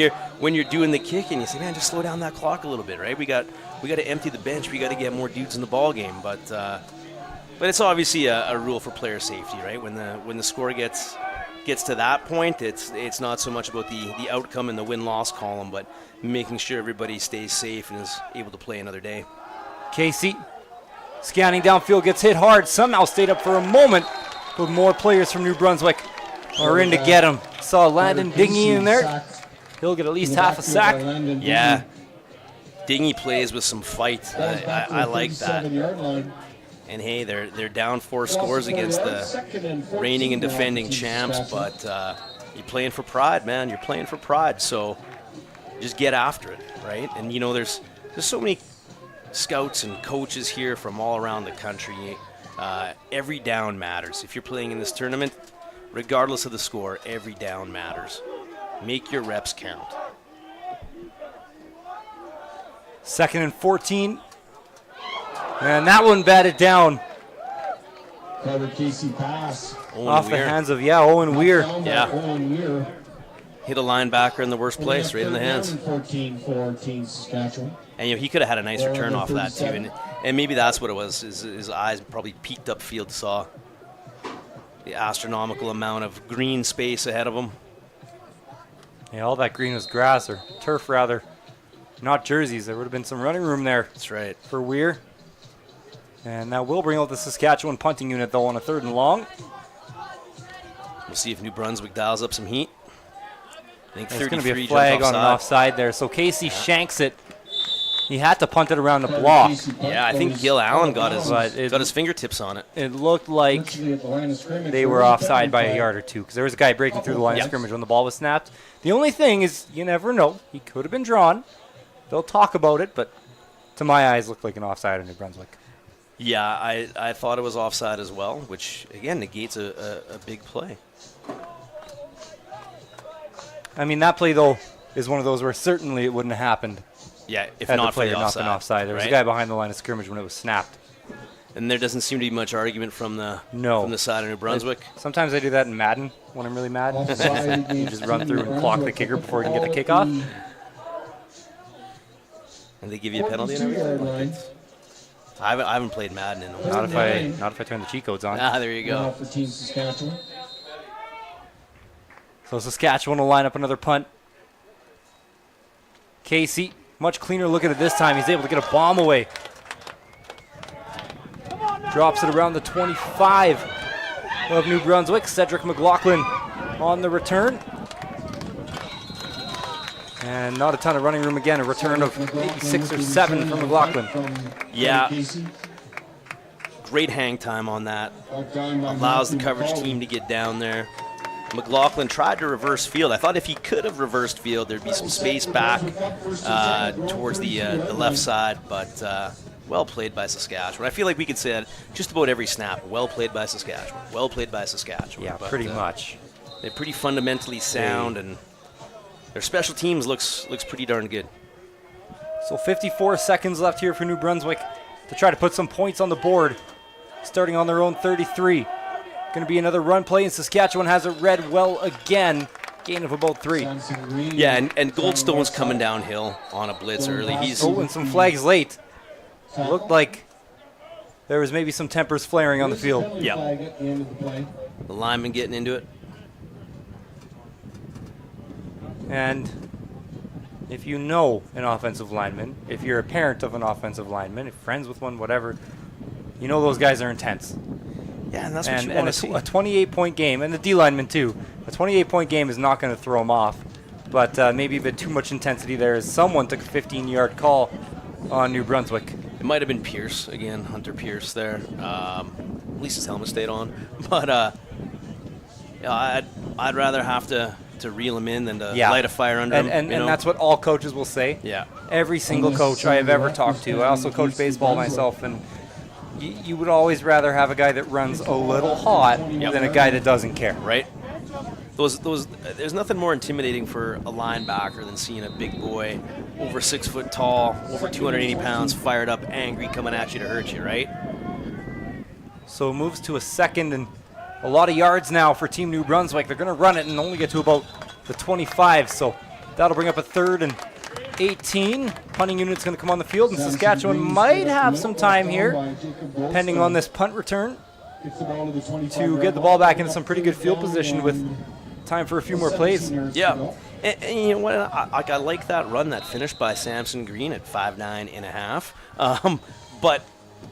you're doing the kick, and you say, man, just slow down that clock a little bit, right? We got to empty the bench. We got to get more dudes in the ball game. But it's obviously a rule for player safety, right? When the score gets to that point, it's not so much about the outcome in the win-loss column, but making sure everybody stays safe and is able to play another day. Casey scanning downfield, gets hit hard, somehow stayed up for a moment, but more players from New Brunswick are in to get him. Saw Landon Dingy in there. He'll get at least half a sack. Yeah. Dingy plays with some fight. I like that. And hey, they're down 4 scores against the reigning and defending champs, but you're playing for pride, man. You're playing for pride, so just get after it, right? And there's so many scouts and coaches here from all around the country. Every down matters. If you're playing in this tournament, regardless of the score, every down matters. Make your reps count. 2nd and 14. And that one batted down. Casey pass. Off the hands of, Owen Weir. Yeah. Hit a linebacker in the worst place, right in the hands. 14-14 Saskatchewan. And he could have had a nice return off that too. And maybe that's what it was. His eyes probably peeked upfield, saw the astronomical amount of green space ahead of him. Yeah, all that green was grass, or turf rather. Not jerseys. There would have been some running room there. That's right. For Weir. And that will bring out the Saskatchewan punting unit, though, on a 3rd and long. We'll see if New Brunswick dials up some heat. I think there's going to be a flag on an offside there. So Casey shanks it. He had to punt it around the block. Yeah, I think Gil Allen got his fingertips on it. It looked like they were offside by a yard or two, because there was a guy breaking through the line of scrimmage when the ball was snapped. The only thing is, you never know. He could have been drawn. They'll talk about it, but to my eyes, looked like an offside in New Brunswick. Yeah, I thought it was offside as well, which, again, negates a big play. I mean, that play, though, is one of those where certainly it wouldn't have happened. Yeah, if had not the player for the not been offside. There was a guy behind the line of scrimmage when it was snapped. And there doesn't seem to be much argument from the side of New Brunswick. Sometimes I do that in Madden when I'm really mad. You just run through and clock the kicker before you can get the kickoff. And they give you a penalty and everything. I haven't played Madden in a while. Not if I turn the cheat codes on. Ah, there you go. For Team Saskatchewan. So Saskatchewan will line up another punt. Casey, much cleaner look at it this time. He's able to get a bomb away. Drops it around the 25 of New Brunswick. Cedric McLaughlin on the return. And not a ton of running room again. A return of maybe 6 or 7 from McLaughlin. Yeah. Great hang time on that. Allows the coverage team to get down there. McLaughlin tried to reverse field. I thought if he could have reversed field, there'd be some space back towards the left side, but well played by Saskatchewan. I feel like we could say that just about every snap. Well played by Saskatchewan. Well played by Saskatchewan. Yeah, but, pretty much. They're pretty fundamentally sound, and their special teams looks pretty darn good. So 54 seconds left here for New Brunswick to try to put some points on the board. Starting on their own 33. Going to be another run play, and Saskatchewan has it read well again. Gain of about 3. Yeah, and Goldstone's coming downhill on a blitz early. He's and some flags late. Looked like there was maybe some tempers flaring on the field. Yeah. The lineman getting into it. And if you know an offensive lineman, if you're a parent of an offensive lineman, if friends with one, whatever, you know those guys are intense. Yeah, and that's what you want to see. A 28-point game, and the D lineman too. A 28-point game is not going to throw them off, but maybe a bit too much intensity there as someone took a 15-yard call on New Brunswick. It might have been Pierce again, Hunter Pierce there. At least his helmet stayed on, but yeah, I'd rather have to reel him in than to light a fire under him. And that's what all coaches will say. Yeah. Every single coach I have ever talked to. I also coach baseball myself, and you would always rather have a guy that runs a little hot than a guy that doesn't care. Right. There's nothing more intimidating for a linebacker than seeing a big boy, over 6 foot tall, over 280 pounds, fired up, angry, coming at you to hurt you, right? So it moves to a second and a lot of yards now for Team New Brunswick. They're going to run it and only get to about the 25, so that'll bring up a 3rd and 18. Punting unit's going to come on the field, and Saskatchewan might have some time here, depending on this punt return, to get the ball back into some pretty good field position with time for a few more plays. Yeah. And you know what? I like that run that finished by Samson Green at 5'9.5". But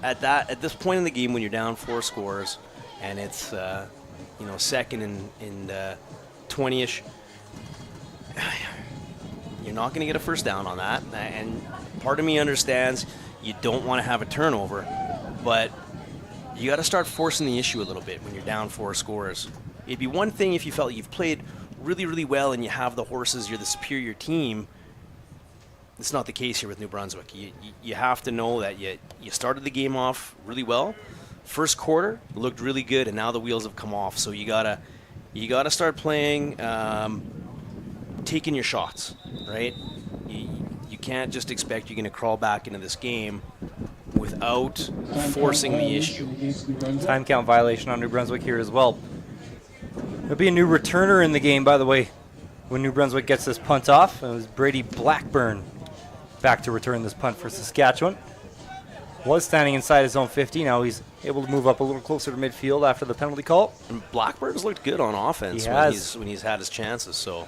at this point in the game, when you're down 4 scores, and it's second and 20ish, you're not going to get a first down on that. And part of me understands you don't want to have a turnover, but you got to start forcing the issue a little bit when you're down 4 scores. It'd be one thing if you felt you've played really, really well and you have the horses, you're the superior team. It's not the case here with New Brunswick. You have to know that you started the game off really well. First quarter looked really good, and now the wheels have come off. So you gotta start playing, taking your shots, right? You can't just expect you're going to crawl back into this game without forcing the issue. Time count violation on New Brunswick here as well. There'll be a new returner in the game, by the way, when New Brunswick gets this punt off. It was Brady Blackburn back to return this punt for Saskatchewan. Was standing inside his own 50. Now he's able to move up a little closer to midfield after the penalty call. And Blackburn's looked good on offense when he's had his chances. So,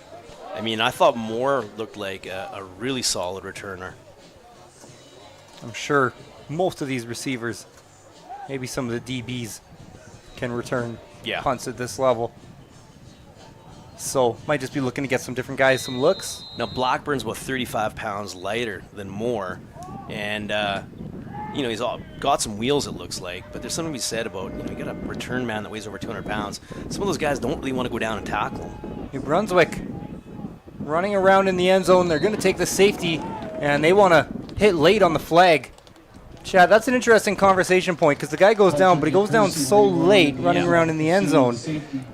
I mean, I thought Moore looked like a really solid returner. I'm sure most of these receivers, maybe some of the DBs, can return punts at this level. So might just be looking to get some different guys some looks. Now Blackburn's about 35 pounds lighter than Moore, and he's got some wheels, it looks like. But there's something to be said about you got a return man that weighs over 200 pounds. Some of those guys don't really want to go down and tackle him. New Brunswick running around in the end zone. They're going to take the safety, and they want to hit late on the flag. Chad, that's an interesting conversation point because the guy goes down, but he goes down so late running around in the end zone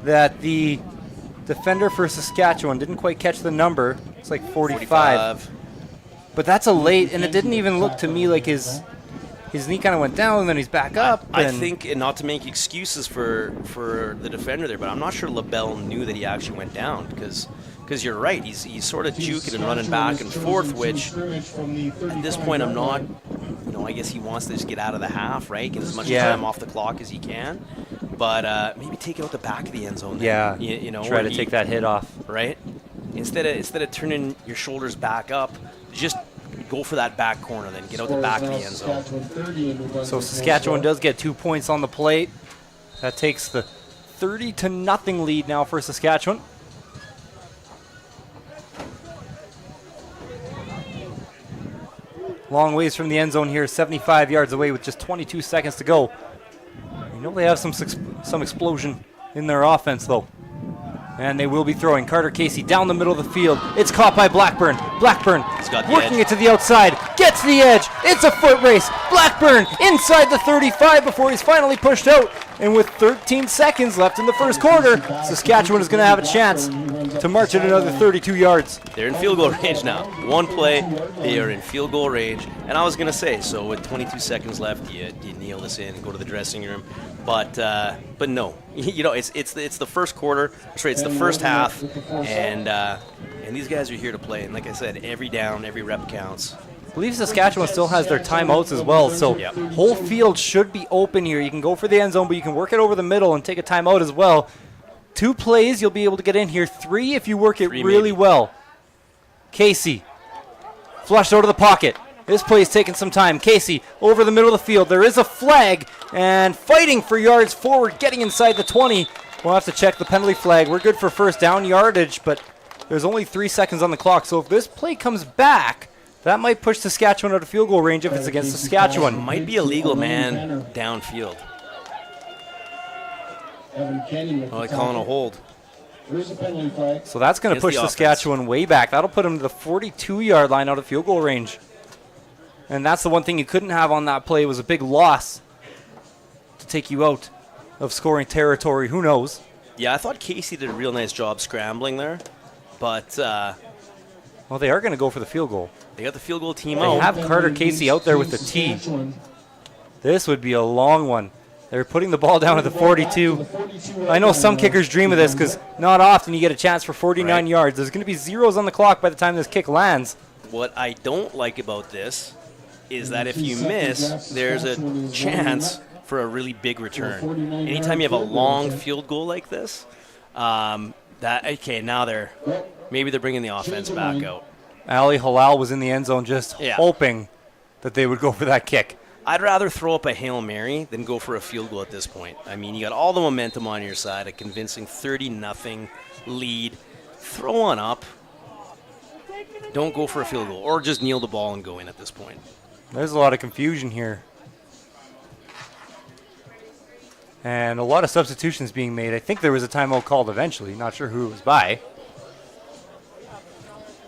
that the defender for Saskatchewan didn't quite catch the number. It's like 45. But that's a late, and it didn't even look to me like his knee kind of went down, and then he's back up. I think, and not to make excuses for the defender there, but I'm not sure LaBelle knew that he actually went down because you're right. He's sort of juking and running back and forth, which at this point I'm not. I guess he wants to just get out of the half, right? Get as much time off the clock as he can. But maybe take it out the back of the end zone. Yeah, try to take that hit off. Right? Instead of turning your shoulders back up, just go for that back corner, then get out the back of the end zone. So Saskatchewan does get 2 points on the plate. That takes the 30-0 lead now for Saskatchewan. long ways from the end zone here, 75 yards away with just 22 seconds to go. You know they have some explosion in their offense, though. And they will be throwing. Carter Casey down the middle of the field. It's caught by Blackburn. Blackburn working it to the outside. Gets the edge. It's a foot race. Blackburn inside the 35 before he's finally pushed out. And with 13 seconds left in the first quarter, Saskatchewan is going to have a chance to march it another 32 yards. They're in field goal range now. One play, they are in field goal range. And I was going to say, so with 22 seconds left, you kneel this in and go to the dressing room. But no, you know, it's the first quarter. Sorry, it's the first half, and these guys are here to play. And like I said, every down, every rep counts. I believe Saskatchewan still has their timeouts as well, so whole field should be open here. You can go for the end zone, but you can work it over the middle and take a timeout as well. 2 plays, you'll be able to get in here. 3 if you work it really well. Casey, flushed out of the pocket. This play is taking some time. Casey over the middle of the field. There is a flag, and fighting for yards forward, getting inside the 20. We'll have to check the penalty flag. We're good for first down yardage, but there's only 3 seconds on the clock, so if this play comes back, that might push Saskatchewan out of field goal range if it's against Saskatchewan. Might be a legal man downfield. Oh, they're calling a hold. So that's going to push Saskatchewan way back. That'll put them to the 42-yard line out of field goal range. And that's the one thing you couldn't have on that play was a big loss to take you out of scoring territory. Who knows? Yeah, I thought Casey did a real nice job scrambling there. But, well, they are going to go for the field goal. They got the field goal team They out. have Carter Casey out there with the tee. This would be a long one. They're putting the ball down at the 42. I know some kickers dream of this because not often you get a chance for 49 yards. There's going to be zeros on the clock by the time this kick lands. What I don't like about this is that if you miss, there's a chance for a really big return. Anytime you have a long field goal like this, now maybe they're bringing the offense back out. Ali Halal was in the end zone just hoping that they would go for that kick. I'd rather throw up a Hail Mary than go for a field goal at this point. I mean, you got all the momentum on your side, a convincing 30-0 lead. Throw one up. Don't go for a field goal, or just kneel the ball and go in at this point. There's a lot of confusion here. And a lot of substitutions being made. I think there was a timeout called eventually. Not sure who it was by.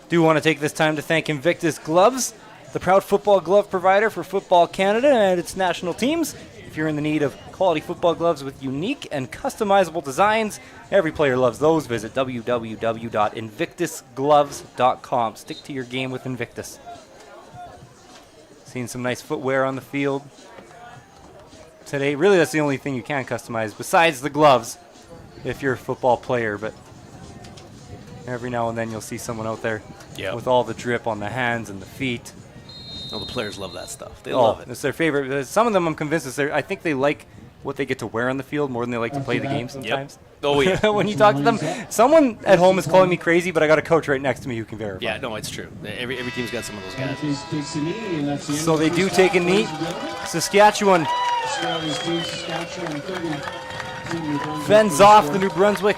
Do want to take this time to thank Invictus Gloves, the proud football glove provider for Football Canada and its national teams. If you're in the need of quality football gloves with unique and customizable designs, every player loves those. Visit www.invictusgloves.com. Stick to your game with Invictus. Seeing some nice footwear on the field today. Really, that's the only thing you can customize besides the gloves if you're a football player, but every now and then you'll see someone out there with all the drip on the hands and the feet. Oh, the players love that stuff. They love it. It's their favorite. Some of them, I'm convinced, I think they like what they get to wear on the field more than they like to play the game sometimes. Oh, yeah. When you talk to them, someone at home is calling me crazy, but I got a coach right next to me who can verify. Yeah, no, it's true. Every team's got some of those guys. So they do take a knee. Saskatchewan fends off the New Brunswick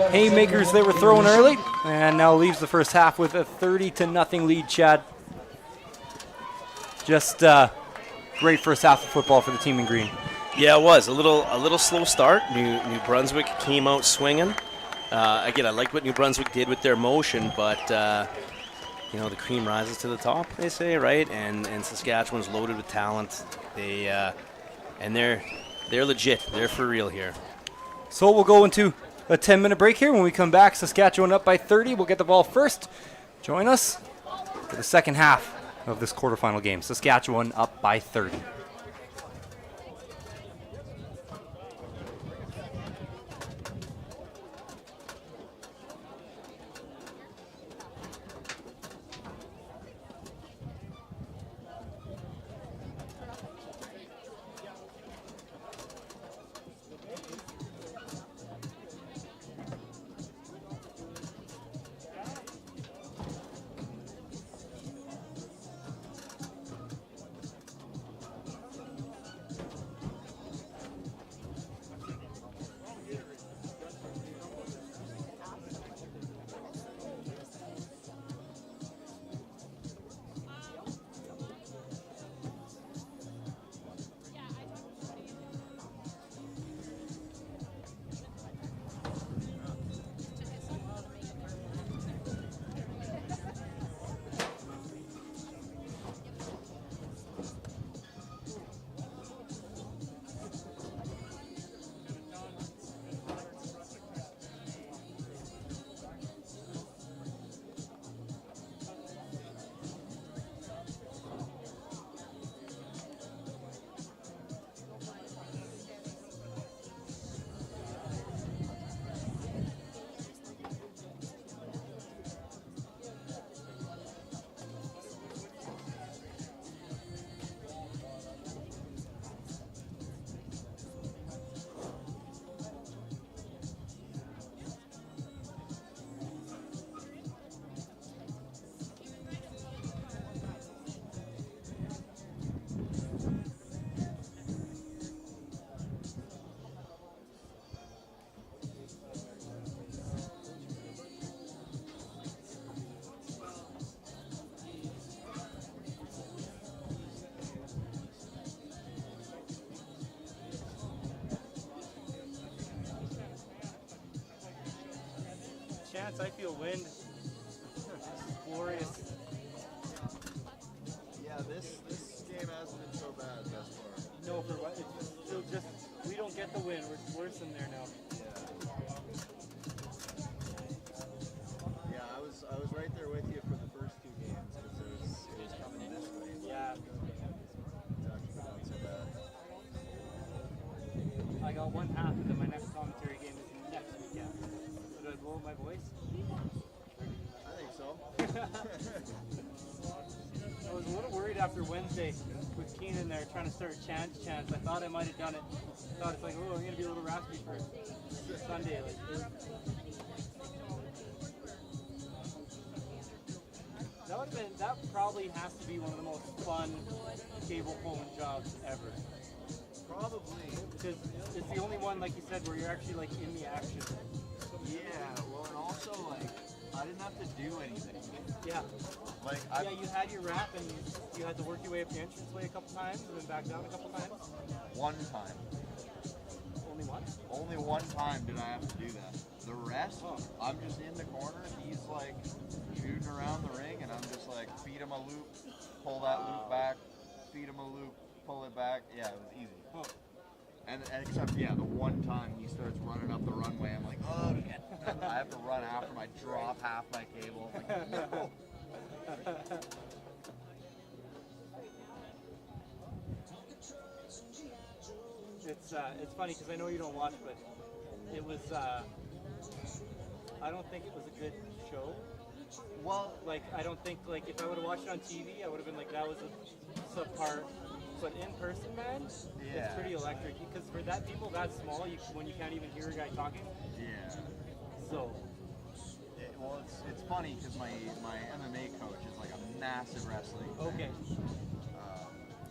haymakers they were throwing early, and now leaves the first half with a 30-0 lead, Chad. Just great first half of football for the team in green. Yeah, it was a little slow start. New Brunswick came out swinging. Again, I like what New Brunswick did with their motion, but the cream rises to the top, they say, right? And Saskatchewan's loaded with talent. They're legit. They're for real here. So we'll go into a 10-minute break here. When we come back, Saskatchewan up by 30. We'll get the ball first. Join us for the second half of this quarterfinal game. Saskatchewan up by 30. chance. I feel wind. This is glorious. Yeah, this game hasn't been so bad thus far. No, for what? It's still just, we don't get the wind. We're worse than there now. Yeah, I was right there with you for the first two games because it was coming this way. Yeah. It's actually not so bad. I got one half, and then my next commentary game is next weekend. So do I blow my voice? I think so. I was a little worried after Wednesday with Keenan there trying to start chance. I thought I might have done it. I thought it's like, oh, I'm going to be a little raspy for Sunday. That probably has to be one of the most fun cable phone jobs ever. Probably. Because it's the only one, like you said, where you're actually like in the action. Yeah, well, and also like I didn't have to do anything. Yeah. Like Yeah, you had your wrap and you had to work your way up the entranceway a couple times and then back down a couple times. one time. Only once? Only one time did I have to do that. The rest, I'm just in the corner. He's like shooting around the ring, and I'm just like feed him a loop, pull that loop back, feed him a loop, pull it back. Yeah, it was easy. Oh. And except, yeah, the one time he starts running up the runway, I'm like, oh, shit. I have to run after him. I drop half my cable. I'm like, no. It's funny because I know you don't watch, but it was. I don't think it was a good show. Well, Like I don't think like if I would have watched it on TV, I would have been like that was a subpar. But in person, man, it's Yeah. pretty electric. Because for that people that small, when you can't even hear a guy talking. yeah. So Well, it's funny because my MMA coach is like a massive wrestling fan. okay,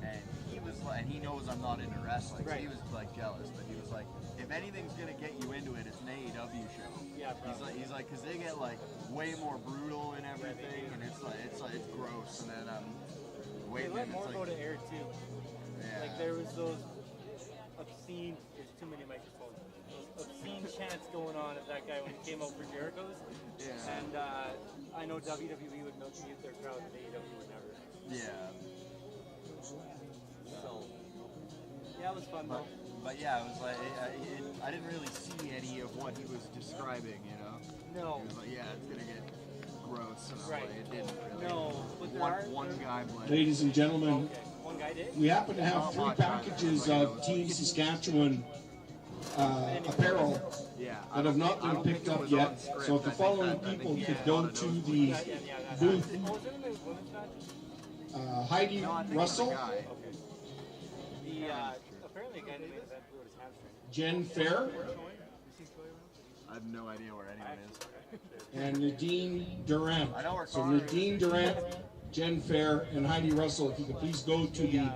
And he was like, and he knows I'm not into wrestling, so Right. he was like jealous. But he was like, if anything's gonna get you into it, it's an AEW show. Yeah, probably. He's like, because they get like way more brutal and everything, and it's gross. And then they waiting, let it's more like, go to air too. yeah. Like there was those obscene. There's too many microphones. Those obscene chants going on at that guy when he came out for Jericho's. Yeah. And I know WWE would mute their crowd, but AEW would never. Yeah. So yeah, it was fun though. But yeah, it was like I didn't really see any of what he was describing, you know. No. He was like, yeah, it's gonna get gross, and I'm Right. like, it didn't really. No, but there are One guy bled. Ladies and gentlemen, Okay, one guy did. we happen to have 3 packages of Team Saskatchewan apparel Yeah, that have not I been don't picked think it up was yet. on script. So if the I think following that- I people think could he go thought it to was- the Yeah, that booth, happened. Oh, was it in the women's match? Heidi No, I think Russell, it was a guy. Okay. Apparently a guy in the main event blew his hamstring. Jen Fair, I have no idea where anyone is. and Nadine Durant. I know where So Connor is. Nadine Durant, Jen Fair, and Heidi Russell, if you could please go to the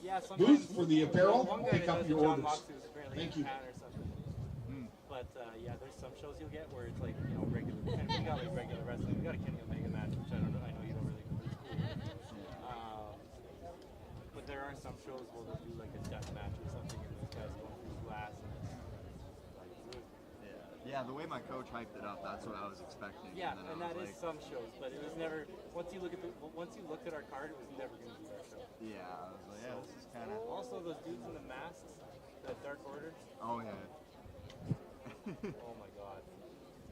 Yeah, sometimes booth for the apparel, one guy pick that up does your the John orders. Moxley was apparently Thank in you. Japan or something. But yeah, there's some shows you'll get where it's like regular. And we got like regular wrestling. We got a Kenny Omega match, which I know you don't really know. But it's cool. But there are some shows where they'll do like a death match or something, and those guys going through glass. Yeah, the way my coach hyped it up, that's what I was expecting. Yeah, then and I that was is some shows, but it was never. Once you looked at our card, it was never going to be our show. Yeah, I was like, yeah, this is kind of. Also, those dudes in the masks, that Dark Order. Oh yeah. Oh my god.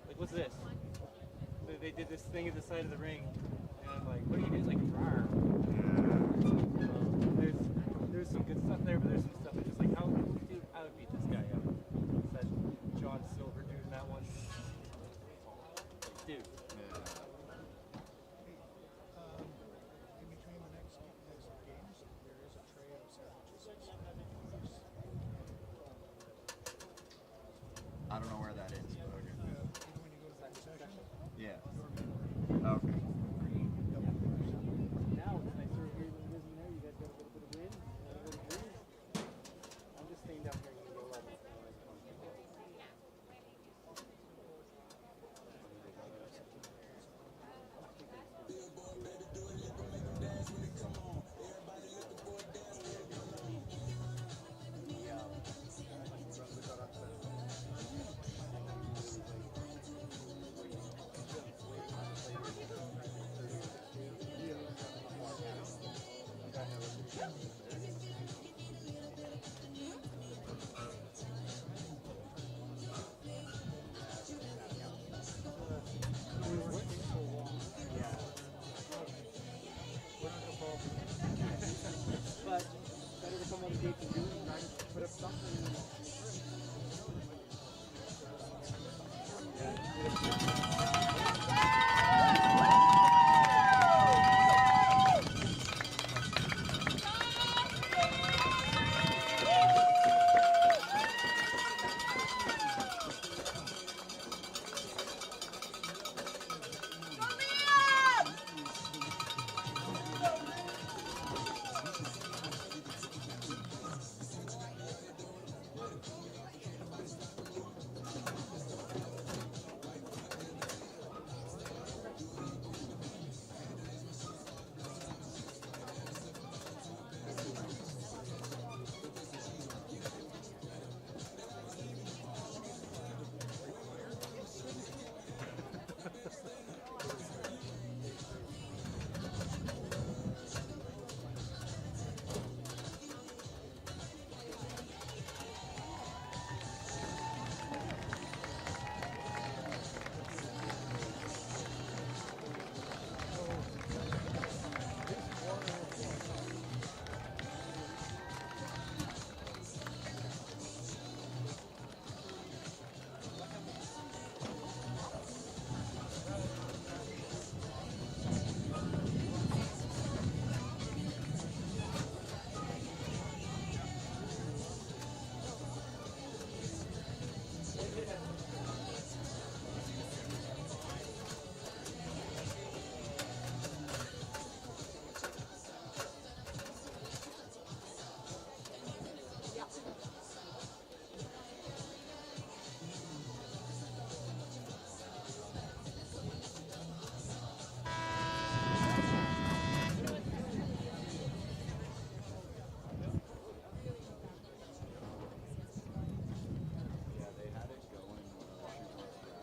Like, what's this? They did this thing at the side of the ring, and I'm like, what do you do? It's like, rawr. There's some good stuff there, but there's some stuff that's just like, how would beat this guy up? That John Silver dude in that one. Like, dude. In between the next games, there is a tray of sandwiches. I don't know where that is. But okay. Even when you go to that session, Yeah. Okay. Now it's nicer here than it is in there. You guys got a little bit of wind, a little bit of breeze. I'm just staying down here and go level.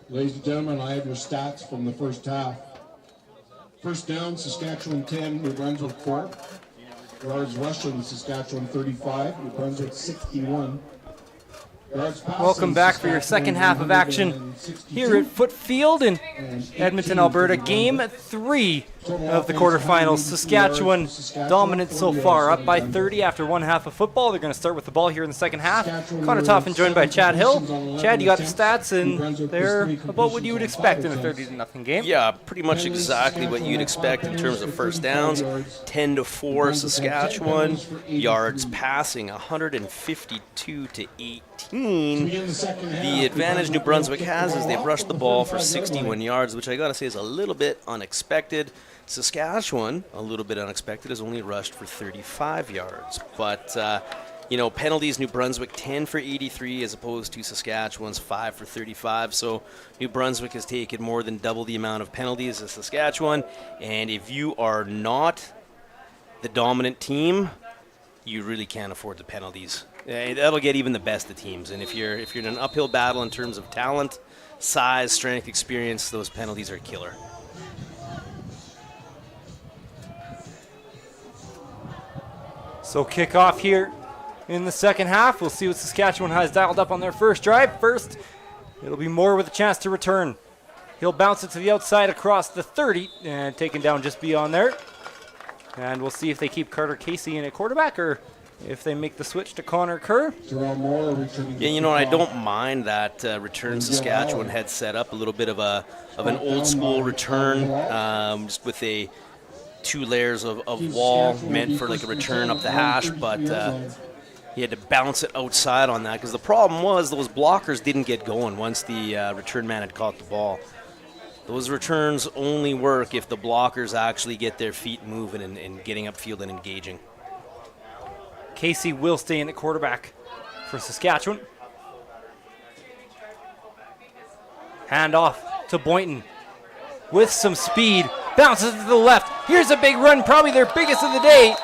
Ladies and gentlemen, I have your stats from the first half. First down, Saskatchewan 10, New Brunswick 4. Yards rushing, Saskatchewan 35, New Brunswick 61. Yards passing, Welcome back for your second half of action here at Foote Field in Edmonton, Alberta. Game 3 of the quarterfinals. Saskatchewan dominant so far, up by 30 after one half of football. They're going to start with the ball here in the second half. Connor Toffin joined by Chad Hill. Chad, you got the stats, and they're about what you would expect in a 30-0 game. Yeah, pretty much exactly what you'd expect in terms of first downs. 10-4 Saskatchewan. Yards passing 152 to 18. The advantage New Brunswick has is they've rushed the ball for 61 yards, which I gotta say is a little bit unexpected. Saskatchewan, a little bit unexpected, has only rushed for 35 yards. But, penalties, New Brunswick 10 for 83 as opposed to Saskatchewan's 5 for 35. So New Brunswick has taken more than double the amount of penalties as Saskatchewan. And if you are not the dominant team, you really can't afford the penalties. That'll get even the best of teams. And if you're in an uphill battle in terms of talent, size, strength, experience, those penalties are killer. So kickoff here in the second half. We'll see what Saskatchewan has dialed up on their first drive. First, it'll be Moore with a chance to return. He'll bounce it to the outside across the 30 and taken down just beyond there. And we'll see if they keep Carter Casey in at quarterback or if they make the switch to Connor Kerr. Yeah, I don't mind that return Saskatchewan had set up a little bit of an old school return, just with 2 layers of wall meant for like a return up the hash, but he had to bounce it outside on that because the problem was those blockers didn't get going once the return man had caught the ball. Those returns only work if the blockers actually get their feet moving and getting upfield and engaging. Casey will stay in at quarterback for Saskatchewan. Hand off to Boynton with some speed. Bounces to the left. Here's a big run, probably their biggest of the day.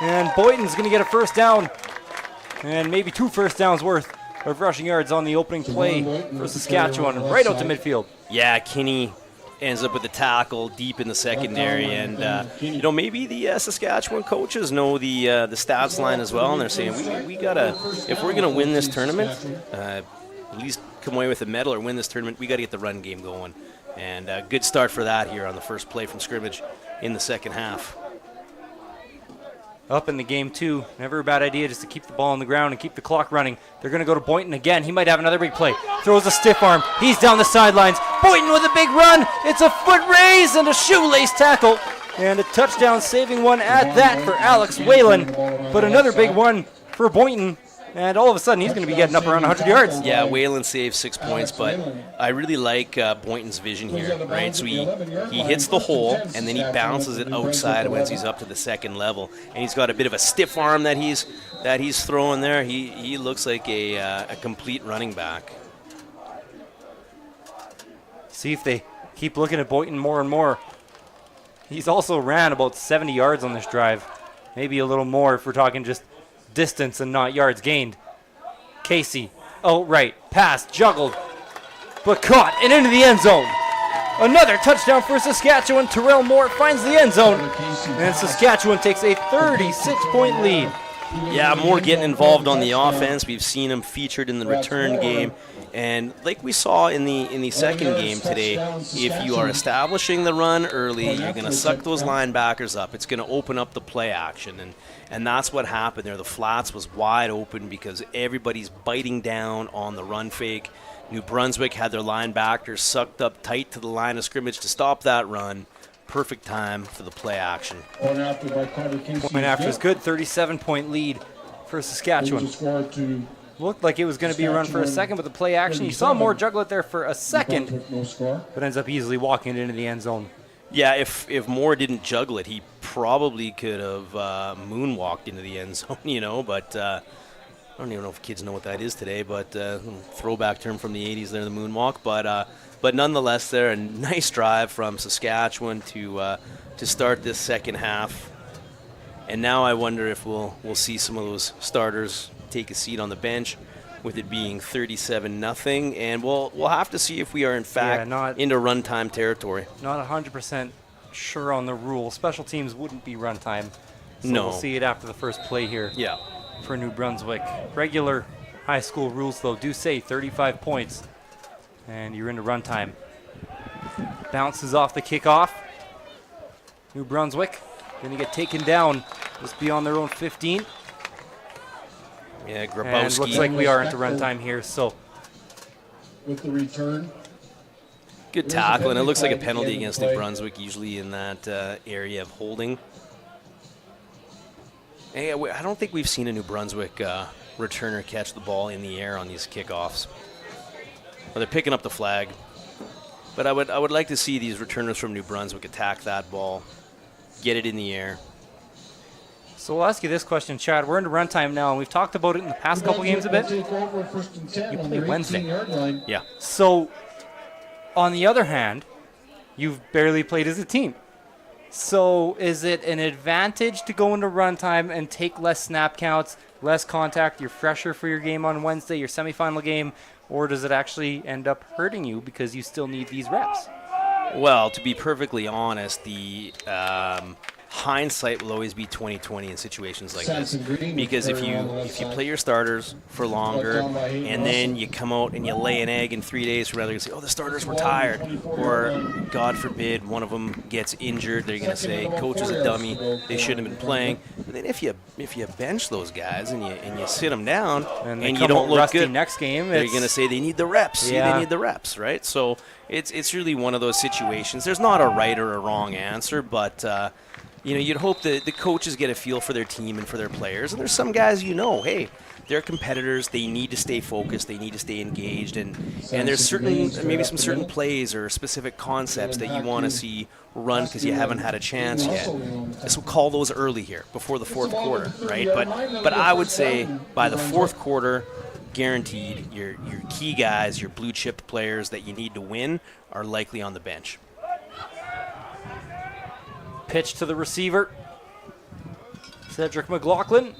And Boynton's going to get a first down and maybe 2 first downs worth of rushing yards on the opening play for Saskatchewan, right out to midfield. Yeah, Kinney ends up with the tackle deep in the secondary, and maybe the Saskatchewan coaches know the stats line as well, and they're saying we gotta, if we're gonna win this tournament, at least come away with a medal or win this tournament, we gotta get the run game going. And a good start for that here on the first play from scrimmage in the second half. Up in the game, too. Never a bad idea just to keep the ball on the ground and keep the clock running. They're going to go to Boynton again. He might have another big play. Throws a stiff arm. He's down the sidelines. Boynton with a big run. It's a foot raise and a shoelace tackle. And a touchdown saving one at that for Alex Whalen. But another big one for Boynton. And all of a sudden, he's going to be getting up around 100 yards. Yeah, Whalen saved 6 points, but I really like Boynton's vision here, right? So he hits the hole, and then he bounces it outside once he's up to the second level. And he's got a bit of a stiff arm that he's throwing there. He looks like a complete running back. See if they keep looking at Boynton more and more. He's also ran about 70 yards on this drive. Maybe a little more if we're talking just distance and not yards gained. Casey, outright, pass, juggled, but caught and into the end zone. Another touchdown for Saskatchewan. Terrell Moore finds the end zone, and Saskatchewan takes a 36-point lead. Yeah, Moore getting involved on the offense. We've seen him featured in the return game. And like we saw in the second game today, if you are establishing the run early, you're going to suck those linebackers up. It's going to open up the play action. And that's what happened there. The flats was wide open because everybody's biting down on the run fake. New Brunswick had their linebackers sucked up tight to the line of scrimmage to stop that run. Perfect time for the play action. Point after by Carter Casey. Point after is good. 37-point lead for Saskatchewan. Looked like it was going to be a run for a second, but the play action, you saw Moore juggle it there for a second, but ends up easily walking it into the end zone. Yeah, if Moore didn't juggle it, he probably could have moonwalked into the end zone, but I don't even know if kids know what that is today, but throwback term from the 80s there, the moonwalk. But nonetheless, there, a nice drive from Saskatchewan to start this second half. And now I wonder if we'll see some of those starters take a seat on the bench. with it being 37-0, and we'll have to see if we are in fact not- into runtime territory. Not 100% sure on the rule. Special teams wouldn't be runtime. So No. we'll see it after the first play here Yeah. for New Brunswick. Regular high school rules, though, do say 35 points, and you're into runtime. Bounces off the kickoff. New Brunswick going to get taken down just beyond their own 15. Yeah, And Grabowski. looks like we are into runtime here, so With the return. Good tackle, and it looks like a penalty against New Brunswick, usually in that area of holding. Hey, I don't think we've seen a New Brunswick returner catch the ball in the air on these kickoffs. Well, they're picking up the flag, but I would like to see these returners from New Brunswick attack that ball, get it in the air. So we'll ask you this question, Chad. We're into runtime now, and we've talked about it in the past couple games a bit. Take over first and 10 You on play their Wednesday. 18-yard line. Yeah. So, on the other hand, you've barely played as a team. So, is it an advantage to go into runtime and take less snap counts, less contact, you're fresher for your game on Wednesday, your semifinal game, or does it actually end up hurting you because you still need these reps? Well, to be perfectly honest, the hindsight will always be 20/20 in situations like this, Samson Green because if carrying you on the left if you side. play your starters for longer down by Hayden and then Russell. you come out and you lay an egg in 3 days from now, they're going to say, oh, the starters were tired, or God forbid one of them gets injured, they're going to say coach is a dummy, they shouldn't have been playing. But then if you bench those guys and you sit them down And, and they you come don't out look rusty good, next game. they're it's- going to say they need the reps. See, Yeah. they need the reps, right? So it's really one of those situations. There's not a right or a wrong answer, but you'd hope that the coaches get a feel for their team and for their players. And there's some guys, hey, they're competitors. They need to stay focused. They need to stay engaged. And there's maybe some certain plays or specific concepts that you want to see run because you haven't had a chance yet. So call those early here before the fourth quarter, right? But I would say by the fourth quarter, guaranteed, your key guys, your blue chip players that you need to win are likely on the bench. Pitch to the receiver, Cedric McLaughlin.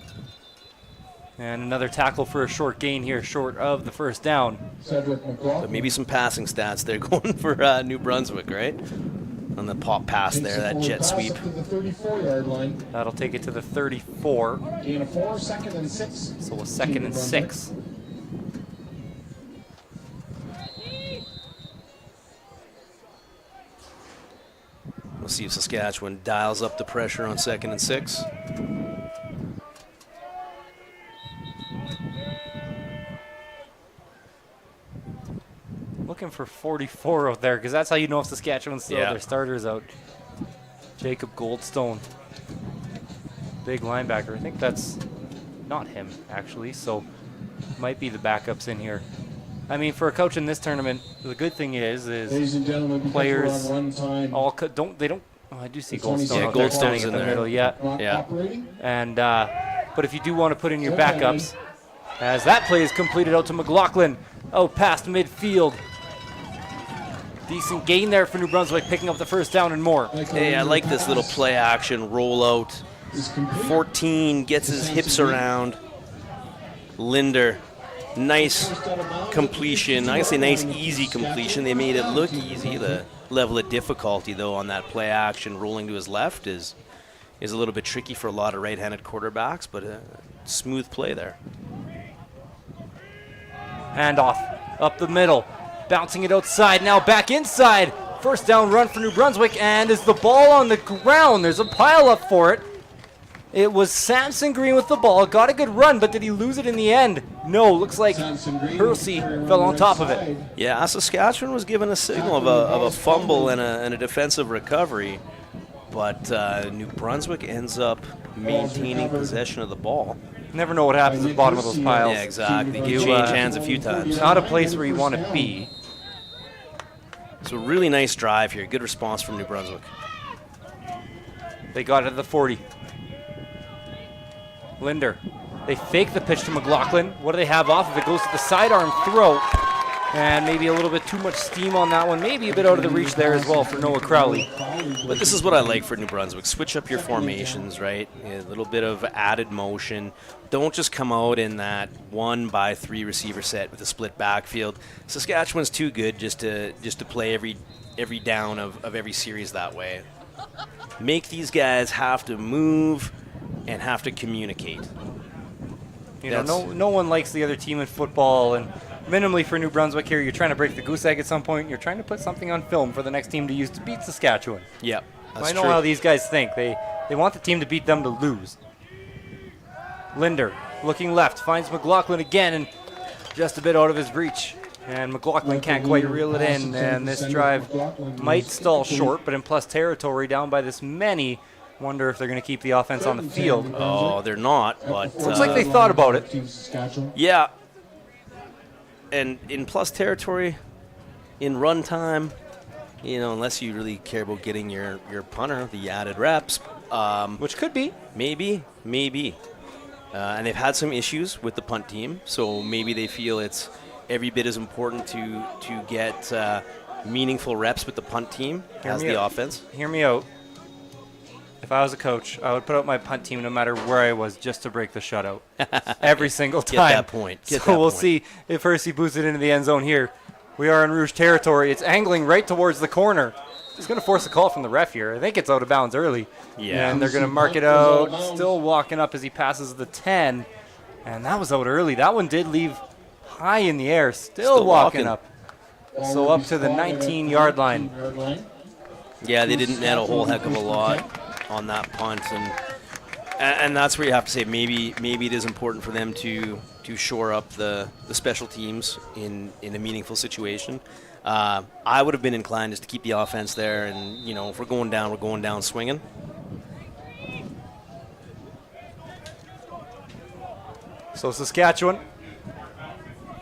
And another tackle for a short gain here, short of the first down. Cedric But McLaughlin. maybe some passing stats there going for New Brunswick, right? On the pop pass Takes there, the that forward jet pass sweep. up to the 34-yard line. That'll take it to the 34. Gain of 4, 2nd and 6. So a second and 6. We'll see if Saskatchewan dials up the pressure on 2nd and 6. Looking for 44 out there, because that's how you know if Saskatchewan still have Yeah. their starters out. Jacob Goldstone. Big linebacker. I think that's not him, actually, so might be the backups in here. I mean, for a coach in this tournament, the good thing is Ladies and gentlemen, because players we're on run time, all don't. Oh, I do see The 26 Goldstone. Yeah, out there Goldstone's standing in in the there. middle. Yeah, not Yeah. operating. and but if you do want to put in your backups, as that play is completed out to McLaughlin, out past midfield. Decent gain there for New Brunswick, picking up the first down and more. Hey, I like this little play action rollout. Is complete. 14 gets his hips around. Linder, nice completion. I say nice, easy completion. They made it look easy. The level of difficulty, though, on that play action rolling to his left is a little bit tricky for a lot of right-handed quarterbacks, but a smooth play there. Handoff up the middle, bouncing it outside, now back inside. First down run for New Brunswick, and is the ball on the ground? There's a pile up for it. It was Samson Green with the ball, got a good run, but did he lose it in the end? No, looks like Samson Green Hersey carrying fell on right top of it. side. Yeah, Saskatchewan was given a signal of a fumble and a defensive recovery, but New Brunswick ends up maintaining possession of the ball. Never know what happens at the bottom of those piles. Yeah, exactly. You, You change hands a few times. Not a place where you want to be. So really nice drive here. Good response from New Brunswick. They got it at the 40. Linder. They fake the pitch to McLaughlin. What do they have off of it? Goes to the sidearm throw. And maybe a little bit too much steam on that one. Maybe a bit out of the reach there as well for Noah Crowley. But this is what I like for New Brunswick. Switch up your formations, right? A little bit of added motion. Don't just come out in that 1-by-3 receiver set with a split backfield. Saskatchewan's too good just to play every down of every series that way. Make these guys have to move and have to communicate. You know, no one likes the other team in football, and minimally for New Brunswick here, you're trying to break the goose egg at some point. You're trying to put something on film for the next team to use to beat Saskatchewan. Yep, that's I know true. how these guys think. They want the team to beat them to lose. Linder looking left, finds McLaughlin again, and just a bit out of his reach. And McLaughlin can't quite reel it in, and this drive might stall short, but in plus territory, down by this many. Wonder if they're going to keep the offense on the field. Oh, they're not, but... Looks like they thought about it. Yeah. And in plus territory, in run time, you know, unless you really care about getting your punter the added reps. Which could be. Maybe. And they've had some issues with the punt team, so maybe they feel it's every bit as important to get meaningful reps with the punt team as the offense. Hear me out. If I was a coach, I would put out my punt team no matter where I was just to break the shutout. Every single time. Get that point. We'll see if Hersey boosts it into the end zone here. We are in Rouge territory. It's angling right towards the corner. He's going to force a call from the ref here. I think it's out of bounds early. Yeah. And they're going to mark it out. Still walking up as he passes the 10. And that was out early. That one did leave high in the air. Still walking up. So up to the 19-yard line. Yeah, they didn't net a whole heck of a lot on that punt, and that's where you have to say maybe it is important for them to shore up the special teams in a meaningful situation. I would have been inclined just to keep the offense there, and you know, if we're going down swinging. So Saskatchewan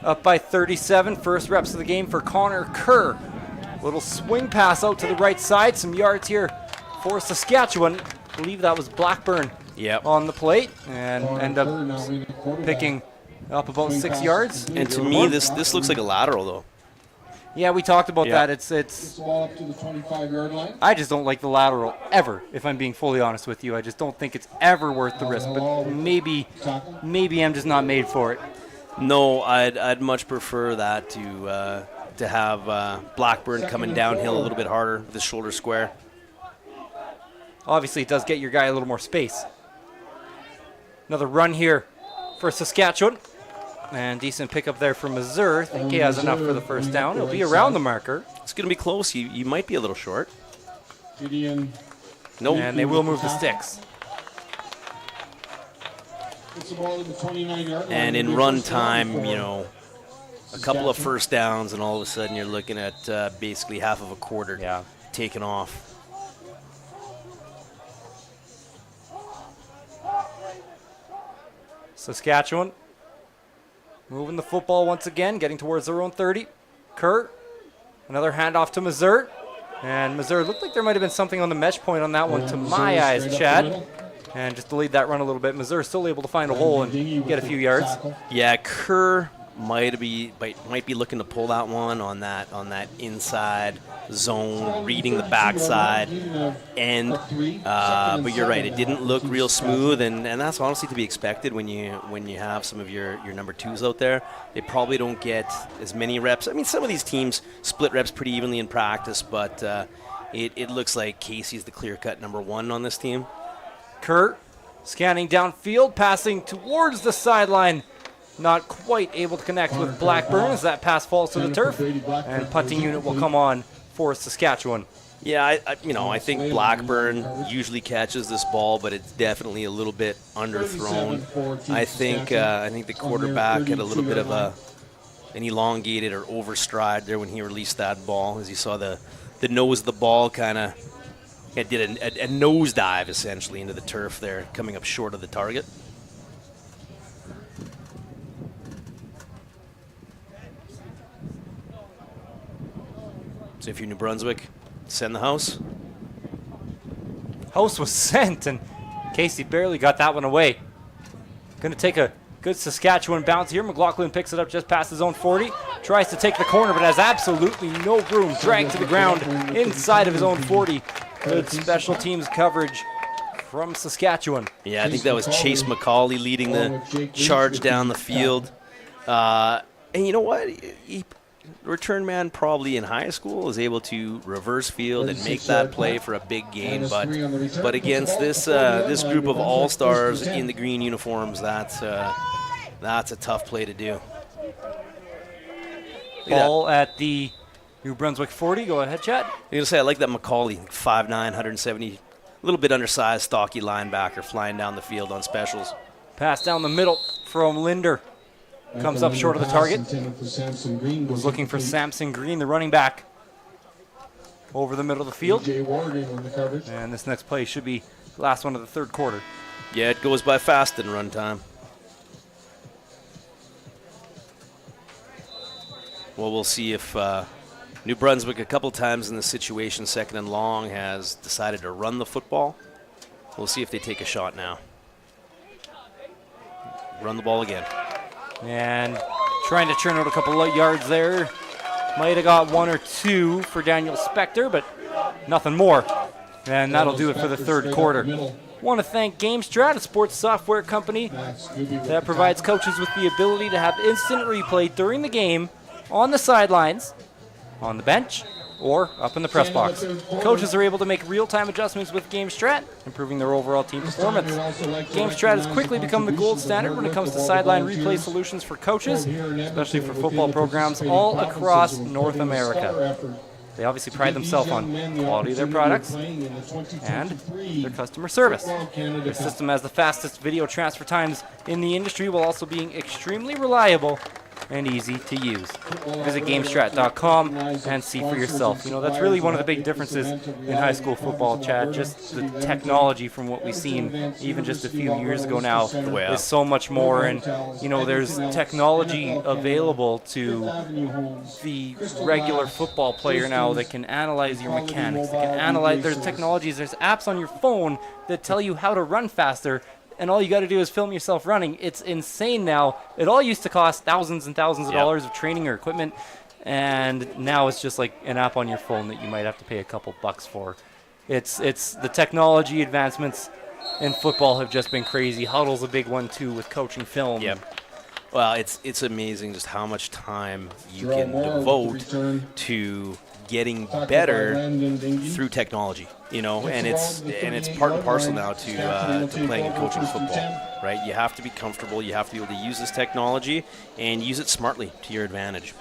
up by 37. First reps of the game for Connor Kerr. Little swing pass out to the right side. Some yards here for Saskatchewan. I believe that was Blackburn on the plate, and end up picking up about 6 yards. And to me, this looks like a lateral, though. Yeah, we talked about that. It's Up to the 25-yard line. I just don't like the lateral ever, if I'm being fully honest with you. I just don't think it's ever worth the risk. But maybe I'm just not made for it. No, I'd much prefer that to have Blackburn coming downhill a little bit harder with his shoulder square. Obviously, it does get your guy a little more space. Another run here for Saskatchewan. And decent pickup there for Missouri. I think he has enough for the first down. He'll be around the marker. It's going to be close. You might be a little short. Nope. And they will move the sticks. And in run time, you know, a couple of first downs, and all of a sudden you're looking at basically half of a quarter taken off. Saskatchewan moving the football once again, getting towards their own 30. Kerr, another handoff to Missouri. And Missouri looked like there might have been something on the mesh point on that one to my eyes, Chad. And just delayed that run a little bit. Missouri still able to find a hole and get a few yards. Yeah, Kerr might be looking to pull that one on that inside zone, reading the backside end. But you're right, it didn't look real smooth, and that's honestly to be expected when you have some of your number twos out there. They probably don't get as many reps. I mean, some of these teams split reps pretty evenly in practice, but it looks like Casey's the clear-cut number one on this team. Kerr scanning downfield, passing towards the sideline. Not quite able to connect with Blackburn as that pass falls to the turf. And punting unit will come on for Saskatchewan. Yeah, I think Blackburn usually catches this ball, but it's definitely a little bit underthrown. I think the quarterback had a little bit of an elongated or overstride there when he released that ball, as you saw the nose of the ball kind of did a nosedive essentially into the turf there, coming up short of the target. So if you're New Brunswick, send the house. House was sent, and Casey barely got that one away. Going to take a good Saskatchewan bounce here. McLaughlin picks it up just past his own 40. tries to take the corner, but has absolutely no room. Dragged to the ground inside of his own 40. Good special teams coverage from Saskatchewan. Yeah, I think that was Chase McCauley leading the charge down the field. And you know what? Return man probably in high school is able to reverse field and make that play for a big gain, but against this this group of all-stars in the green uniforms, that's a tough play to do. Ball at the New Brunswick 40. Go ahead, Chad. I'm gonna say I like that McCauley, 5'9", 170, a little bit undersized, stocky linebacker flying down the field on specials. Pass down the middle from Linder. Comes up short of the target. Was looking for Samson Green, the running back. Over the middle of the field. And this next play should be the last one of the third quarter. Yeah, it goes by fast in run time. Well, we'll see if New Brunswick, a couple times in the situation, 2nd and long, has decided to run the football. We'll see if they take a shot now. Run the ball again. And trying to churn out a couple of yards there. Might have got 1 or 2 for Daniel Spector, but nothing more. And that'll do it for the third quarter. Want to thank GameStrat, a sports software company that provides coaches with the ability to have instant replay during the game, on the sidelines, on the bench, or up in the press box. Coaches are able to make real-time adjustments with GameStrat, improving their overall team performance. GameStrat has quickly become the gold standard when it comes to sideline replay solutions for coaches, especially for football programs all across North America. They obviously pride themselves on quality of their products and their customer service. Their system has the fastest video transfer times in the industry while also being extremely reliable and easy to use. Visit GameStrat.com and see for yourself. You know, that's really one of the big differences in high school football, Chad. Just the technology from what we've seen even just a few years ago now is so much more. And, you know, there's technology available to the regular football player now that can analyze your mechanics. That can analyze, there's technologies, there's apps on your phone that tell you how to run faster. And all you got to do is film yourself running. It's insane now. It all used to cost thousands and thousands of dollars of training or equipment, and now it's just like an app on your phone that you might have to pay a couple bucks for. It's the technology advancements in football have just been crazy. Huddle's a big one too with coaching film. Yep. Well, it's amazing just how much time you can devote to getting better through technology, you know, and it's part and parcel now to playing and coaching football, right? You have to be comfortable, you have to be able to use this technology and use it smartly to your advantage.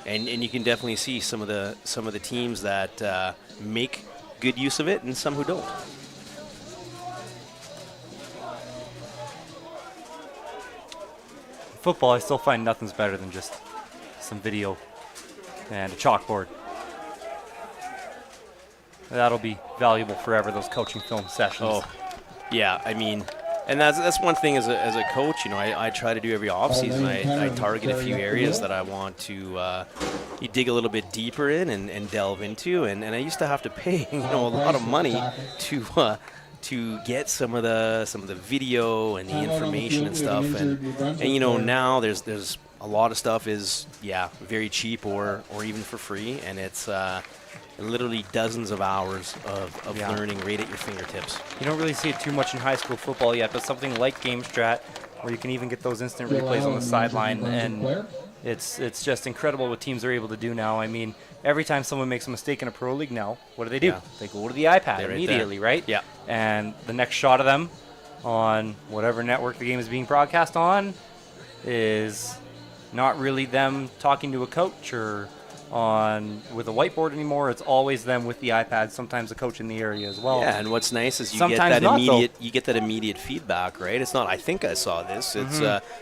And you can definitely see some of the teams that make good use of it and some who don't. Football, I still find nothing's better than just some video and a chalkboard. That'll be valuable forever, those coaching film sessions. Oh, yeah, I mean, and that's one thing as a coach, you know, I try to do every offseason. I target a few areas that I want to you dig a little bit deeper in and delve into, and I used to have to pay, you know, a lot of money to get some of the video and the information and stuff, and you know, now there's a lot of stuff is very cheap or even for free, and it's literally dozens of hours of learning right at your fingertips. You don't really see it too much in high school football yet, but something like GameStrat, where you can even get those instant replays on the sideline, and it's just incredible what teams are able to do now. I mean, every time someone makes a mistake in a pro league now, what do? Yeah. They go to the iPad immediately, right? Yeah. And the next shot of them on whatever network the game is being broadcast on is not really them talking to a coach or with a whiteboard anymore. It's always them with the iPad, sometimes a coach in the area as well. Yeah, and what's nice is you Sometimes get that immediate feedback, right? It's not, I think I saw this. It's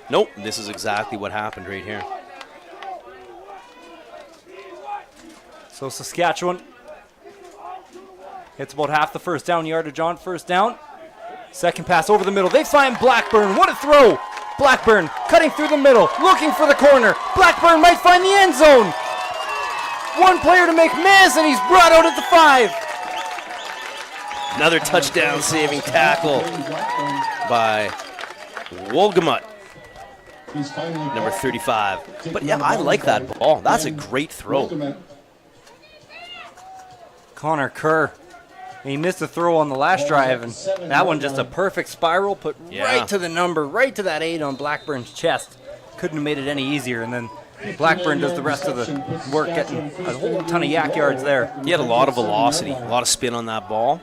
nope, this is exactly what happened right here. So Saskatchewan hits about half the first down yardage on first down. Second pass over the middle. They find Blackburn. What a throw! Blackburn cutting through the middle, looking for the corner. Blackburn might find the end zone. One player to make miss, and he's brought out at the 5. Another touchdown saving tackle by Wolgamut. He's finally number 35. taking But yeah, the I ball like that back ball. That's a and great rolled throw. him at Connor Kerr. He missed a throw on the last drive, and that one just a perfect spiral, put Yeah. right to the number, right to that 8 on Blackburn's chest. Couldn't have made it any easier, and then Blackburn does the rest of the work, getting a whole ton of yak yards there. He had a lot of velocity, a lot of spin on that ball.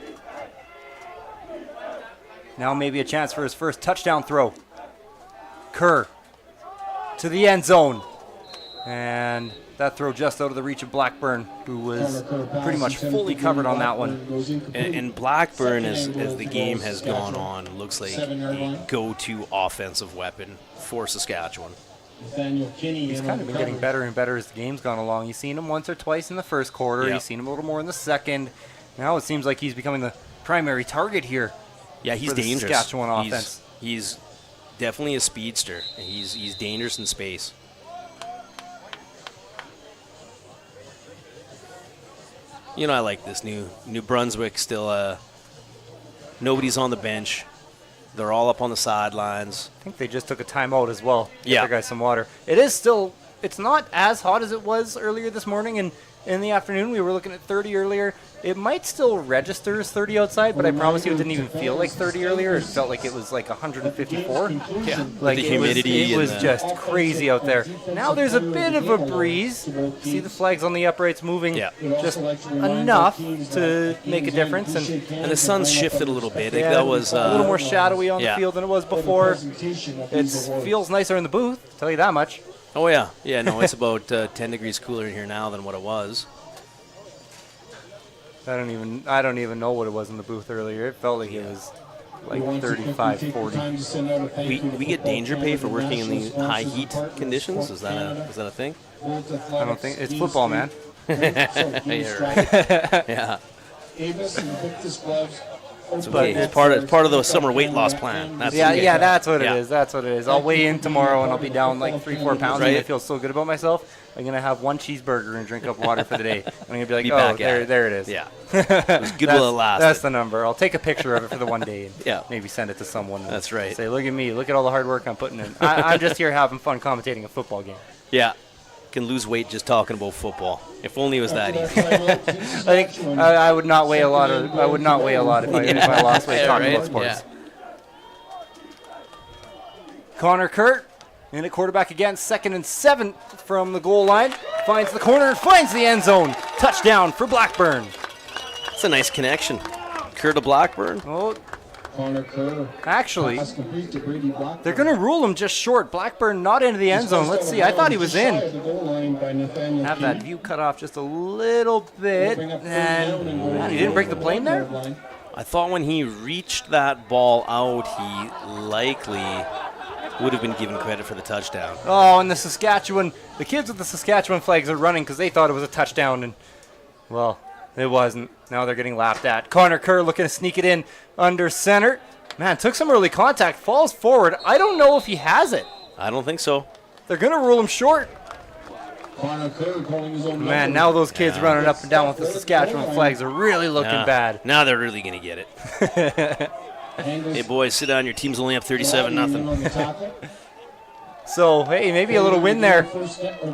Now maybe a chance for his first touchdown throw. Kerr to the end zone. And that throw just out of the reach of Blackburn, who was pretty much fully covered on that one. And Blackburn, as the game has gone on, looks like a go-to offensive weapon for Saskatchewan. He's kind of been getting better and better as the game's gone along. You've seen him once or twice in the first quarter. Yep. You've seen him a little more in the second. Now it seems like he's becoming the primary target here. Yeah, he's for the dangerous. Saskatchewan offense. He's definitely a speedster. He's dangerous in space. You know, I like this New Brunswick still. Nobody's on the bench. They're all up on the sidelines. I think they just took a timeout as well. Yeah. Give their guys some water. It is still, it's not as hot as it was earlier this morning, and in the afternoon we were looking at 30 earlier. It might still register as 30 outside, but I promise you it didn't even feel like 30 earlier. It felt like it was like 154. Yeah, Like the it was, humidity. it was and just crazy out there. Now there's a bit of a breeze. See the flags on the uprights moving Yeah. just enough to make a difference. And the sun's shifted a little bit. I think yeah, that was a little more shadowy on yeah. the field than it was before. It feels nicer in the booth, tell you that much. Oh yeah, no, it's about 10 degrees cooler in here now than what it was. I don't even know what it was in the booth earlier. It felt like it was like 35, 40. We get danger pay for working in the high heat conditions. Is that a thing? I don't think it's football, man. Yeah, right. Yeah. It's okay. It's part of the summer weight loss plan. That's okay. Yeah, that's what Yeah. it is. That's what it is. I'll weigh in tomorrow and I'll be down like 3-4 pounds, and I Right. feel so good about myself. I'm gonna have one cheeseburger and drink up water for the day. I'm gonna be like, Be oh, back at there it is. Yeah. It was good while it lasted. That's the number. I'll take a picture of it for the one day and Yeah. maybe send it to someone. And That's right. Say, look at me. Look at all the hard work I'm putting in. I'm just here having fun commentating a football game. Yeah. Can lose weight just talking about football. If only it was that easy. I think I would not weigh a lot. If I lost weight talking right? about sports. Yeah. Connor Kurt in at quarterback again, 2nd and 7 from the goal line. Finds the corner and finds the end zone. Touchdown for Blackburn. That's a nice connection. Kerr to Blackburn. Oh, Connor Kerr. actually, Pass complete to Brady Blackburn. they're going to rule him just short. Blackburn not into the end zone. Let's see. I thought he was in. Have that view cut off just a little bit. And man, he didn't break the plane there? I thought when he reached that ball out, he likely would have been given credit for the touchdown. Oh, and the kids with the Saskatchewan flags are running because they thought it was a touchdown, and, well, it wasn't. Now they're getting laughed at. Connor Kerr looking to sneak it in under center. Man, took some early contact, falls forward. I don't know if he has it. I don't think so. They're going to rule him short. Connor Kerr calling his own Man, number. now those kids running up and down with the Saskatchewan flags are really looking bad. Now they're really going to get it. Hey, boys, sit down. Your team's only up 37-0. So, hey, maybe a little win there.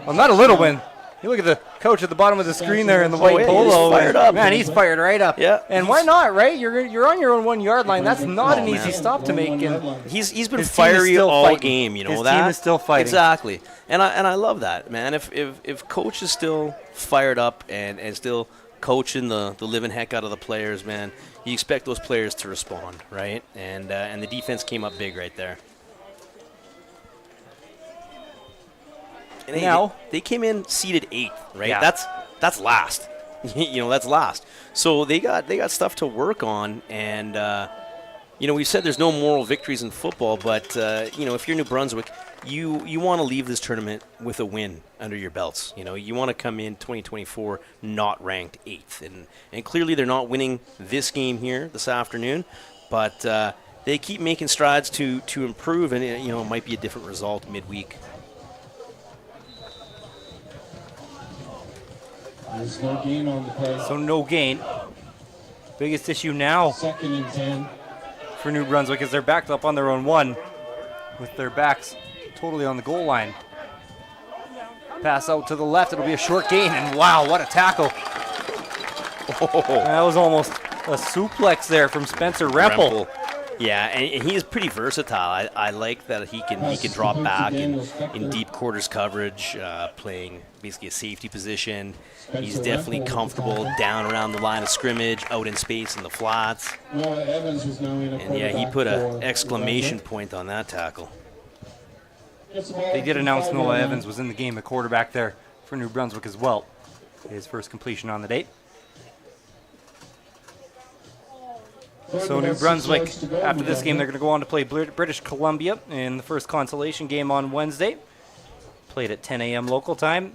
Well, not a little win. You look at the coach at the bottom of the screen there in the white yeah, polo. he's fired up. Man, he's fired right up. Yeah. And why not, right? You're on your own 1 yard line. That's not an easy man. stop to make. And He's been his team is fiery still all fighting. game. You know His that. team is still fighting. Exactly. And I love that, man. If coach is still fired up and still coaching the living heck out of the players, man, you expect those players to respond, right? And the defense came up big right there. And Now- they came in seeded 8th, right? Yeah. That's last. That's last. So they got stuff to work on, and we've said there's no moral victories in football, but if you're New Brunswick, you want to leave this tournament with a win under your belts. You want to come in 2024 not ranked 8th, and clearly they're not winning this game here this afternoon, but they keep making strides to improve, and it might be a different result midweek. There's no gain on the play. so no gain. Biggest issue now 2nd and 10. for New Brunswick is they're backed up on their own 1 with their backs totally on the goal line. Pass out to the left. It'll be a short gain. And wow, what a tackle. Oh. That was almost a suplex there from Spencer Rempel. Yeah, and he is pretty versatile. I like that he can drop back in deep quarters coverage, playing basically a safety position. He's definitely comfortable down around the line of scrimmage, out in space in the flats. And yeah, he put an exclamation point on that tackle. They did announce Noah Evans was in the game at quarterback there for New Brunswick as well. His first completion on the day. So New Brunswick, after this game, they're going to go on to play British Columbia in the first consolation game on Wednesday. Played at 10 a.m. local time.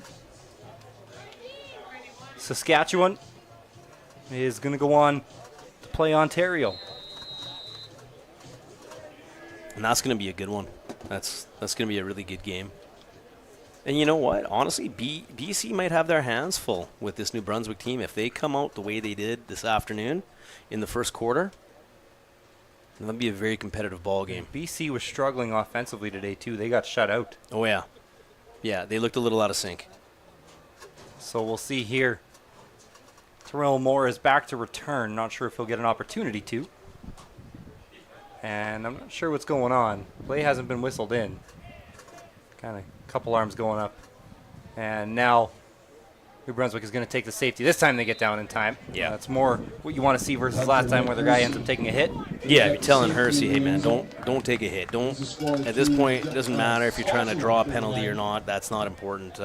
Saskatchewan is going to go on to play Ontario. And that's going to be a good one. That's going to be a really good game. And you know what? Honestly, BC might have their hands full with this New Brunswick team. If they come out the way they did this afternoon in the first quarter, that'll be a very competitive ball game. BC was struggling offensively today, too. They got shut out. Oh, yeah. Yeah, they looked a little out of sync. So we'll see here. Terrell Moore is back to return. Not sure if he'll get an opportunity to. And I'm not sure what's going on. Play hasn't been whistled in. Kind of a couple arms going up. And now New Brunswick is going to take the safety. This time they get down in time. Yeah. That's more what you want to see versus last time where the guy ends up taking a hit. Yeah, you're telling Hersey, hey man, don't take a hit. Don't. At this point, it doesn't matter if you're trying to draw a penalty or not. That's not important.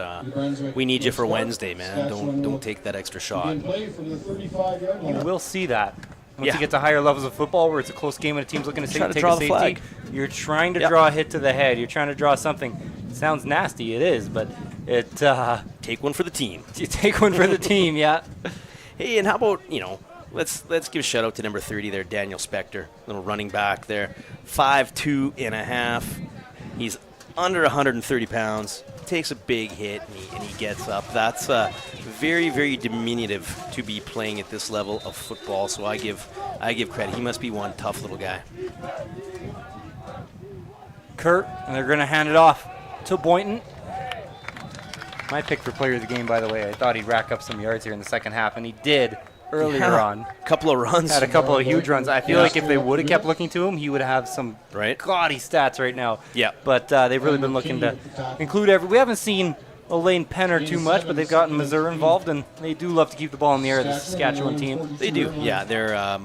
We need you for Wednesday, man. Don't take that extra shot. You will see that. Once Yeah. you get to higher levels of football where it's a close game and a team's looking to Trying to take draw a the safety, flag. you're trying to Yep. draw a hit to the head. You're trying to draw something. It sounds nasty. It is, but it Take one for the team. you take one for the team, yeah. Hey, and how about, let's give a shout out to number 30 there, Daniel Spector, little running back there, 5'2 and a half. He's under 130 pounds, takes a big hit, and he gets up. That's very, very diminutive to be playing at this level of football, so I give credit. He must be one tough little guy. Kurt, and they're going to hand it off to Boynton. My pick for player of the game, by the way. I thought he'd rack up some yards here in the second half, and he did earlier on. A couple of runs. Had a couple of huge runs. I feel like if they would have kept looking to him, he would have some Right. gaudy stats right now. Yeah. But they've really been looking to include we haven't seen Elaine Penner too much, but they've gotten Missouri involved, and they do love to keep the ball in the air, the Saskatchewan team. They do, yeah. They're a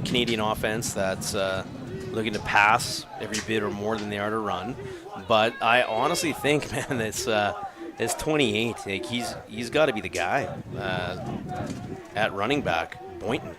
Canadian offense that's looking to pass every bit or more than they are to run. But I honestly think, man, it's 28. Like he's got to be the guy at running back, Boynton.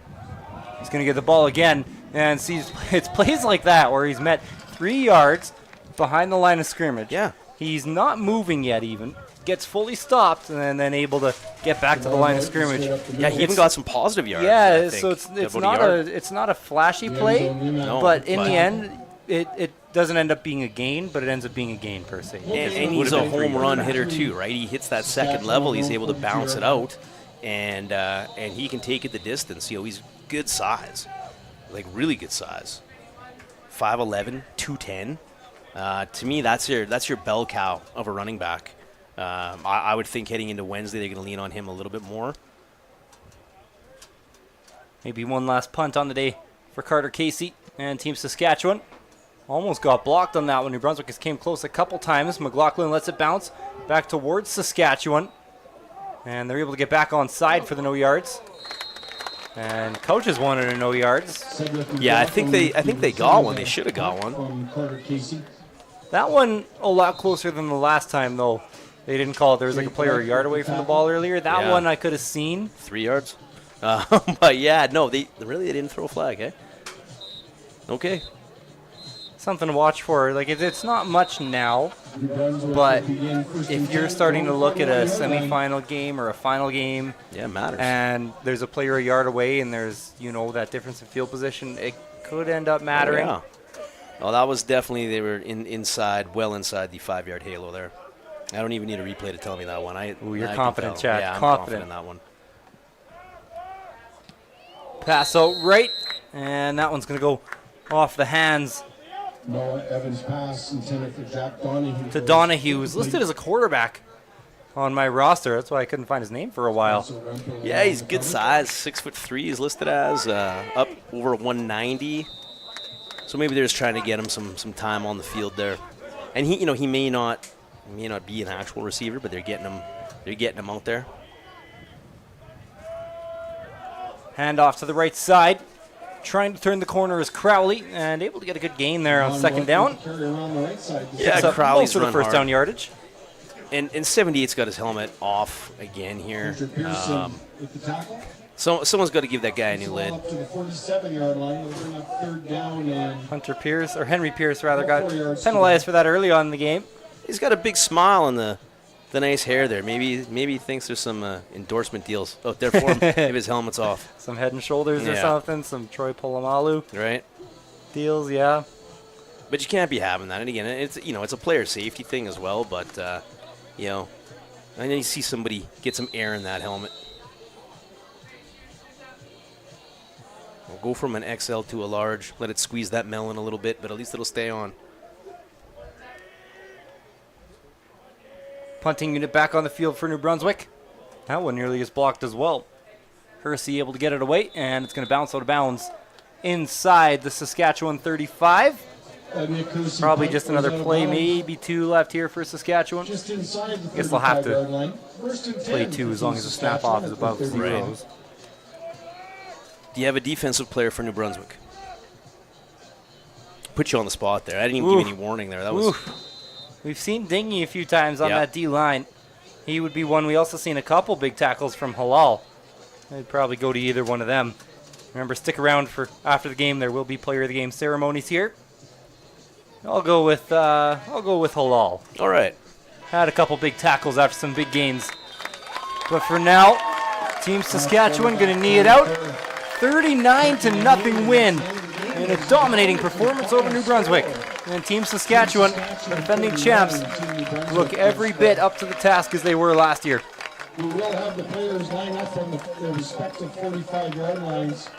He's going to get the ball again, and sees it's plays like that where he's met 3 yards behind the line of scrimmage. Yeah. He's not moving yet even. Gets fully stopped and then able to get back to the line of scrimmage. Yeah, he even got some positive yards. Yeah, I think. so it's About not yard. it's not a flashy play, No, but in the end, it doesn't end up being a gain, but it ends up being a gain per se. And he's a home run hitter too, right? He hits that second level. He's able to bounce it out, and he can take it the distance. He's good size, like really good size. 5'11", 210. To me, that's your bell cow of a running back. I would think heading into Wednesday, they're going to lean on him a little bit more. Maybe one last punt on the day for Carter Casey and Team Saskatchewan. Almost got blocked on that one. New Brunswick has came close a couple times. McLaughlin lets it bounce back towards Saskatchewan. And they're able to get back on side for the no yards. And coaches wanted a no yards. Yeah, I think they got one. They should have got one. That one a lot closer than the last time, though. They didn't call it. There was like a player a yard away from the ball earlier. That Yeah. one I could have seen. 3 yards. But yeah, no, they didn't throw a flag, eh? Okay. Something to watch for. Like it's not much now, but if you're starting to look at a semifinal game or a final game, Yeah, it matters. and there's a player a yard away, and there's that difference in field position, it could end up mattering. Oh, yeah. Well, that was definitely, they were well inside the 5-yard halo there. I don't even need a replay to tell me that one. Ooh, you're I can confident, tell. Chad. Yeah, I'm Confident. confident in that one. Pass out right, and that one's going to go off the hands Noah Evans' pass intended for Jack Donahue. To Donahue, who's listed as a quarterback on my roster. That's why I couldn't find his name for a while. Yeah, he's good size. 6'3" is listed as up over 190. So maybe they're just trying to get him some time on the field there. And he may not be an actual receiver, but they're getting him out there. Handoff to the right side. Trying to turn the corner is Crowley, and able to get a good gain there on second down. Yeah, Picks up Crowley's most of the run first hard. down yardage. And 78's got his helmet off again here. With the tackle. So someone's got to give that guy a new lid. Up to the 47-yard line. They'll bring up third down and Hunter Pierce, or Henry Pierce rather, got 4 yards penalized for that early on in the game. He's got a big smile and the nice hair there. Maybe he thinks there's some endorsement deals out there for him if his helmet's off. Some head and shoulders or Yeah. something, some Troy Polamalu Right? deals, yeah. But you can't be having that. And again, it's a player safety thing as well. But I know you see somebody get some air in that helmet. We'll go from an XL to a large. Let it squeeze that melon a little bit, but at least it'll stay on. Punting unit back on the field for New Brunswick. That one nearly is blocked as well. Hersey able to get it away, and it's going to bounce out of bounds inside the Saskatchewan 35. Probably just another play, maybe 2 left here for Saskatchewan. Just inside the Guess they'll have to 35-yard line. First and 10 Play for 2 as long as the snap Saskatchewan off is at above the 30. zeros. Do you have a defensive player for New Brunswick? Put you on the spot there. I didn't even give any warning there. That was. We've seen Dingy a few times on Yep. that D-line. He would be one. We also seen a couple big tackles from Halal. I'd probably go to either one of them. Remember, stick around for after the game. There will be player of the game ceremonies here. I'll go with Halal. All right. Had a couple big tackles after some big gains. But for now, Team Saskatchewan going to knee it out. 39-0 win in a dominating performance over New Brunswick. And Team Saskatchewan, the defending champs, look every bit up to the task as they were last year. We will have the players line up on their respective 45-yard lines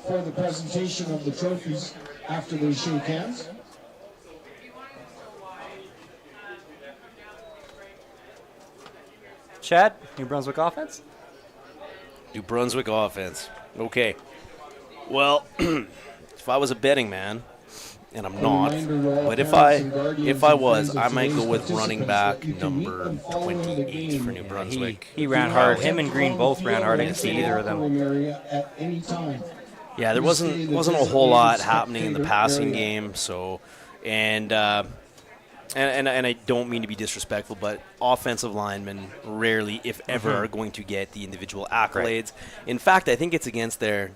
for the presentation of the trophies after they shake hands. Chad, New Brunswick offense? New Brunswick offense. Okay. Well, if I was a betting man, and I'm not, but if I was, I might go with running back number 28 for New Brunswick. He ran hard. Him and Green both ran hard. I didn't see either of them. At any time. Yeah, there wasn't a whole lot happening in the passing game. So, and I don't mean to be disrespectful, but offensive linemen rarely, if ever, are going to get the individual accolades. In fact, I think it's against their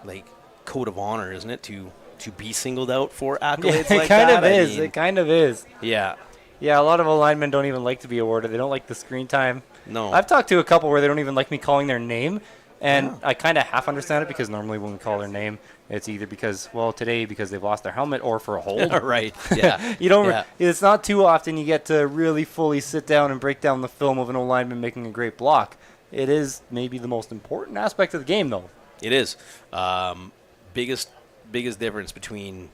like code of honor, isn't it, to be singled out for accolades like that? It kind of is. Yeah. Yeah, a lot of linemen don't even like to be awarded. They don't like the screen time. No. I've talked to a couple where they don't even like me calling their name, and I kind of half understand it because normally when we call their name, it's either because, well, today because they've lost their helmet or for a hold. Right. Yeah. You don't. Yeah. It's not too often you get to really fully sit down and break down the film of an old lineman making a great block. It is maybe the most important aspect of the game, though. It is. Biggest difference between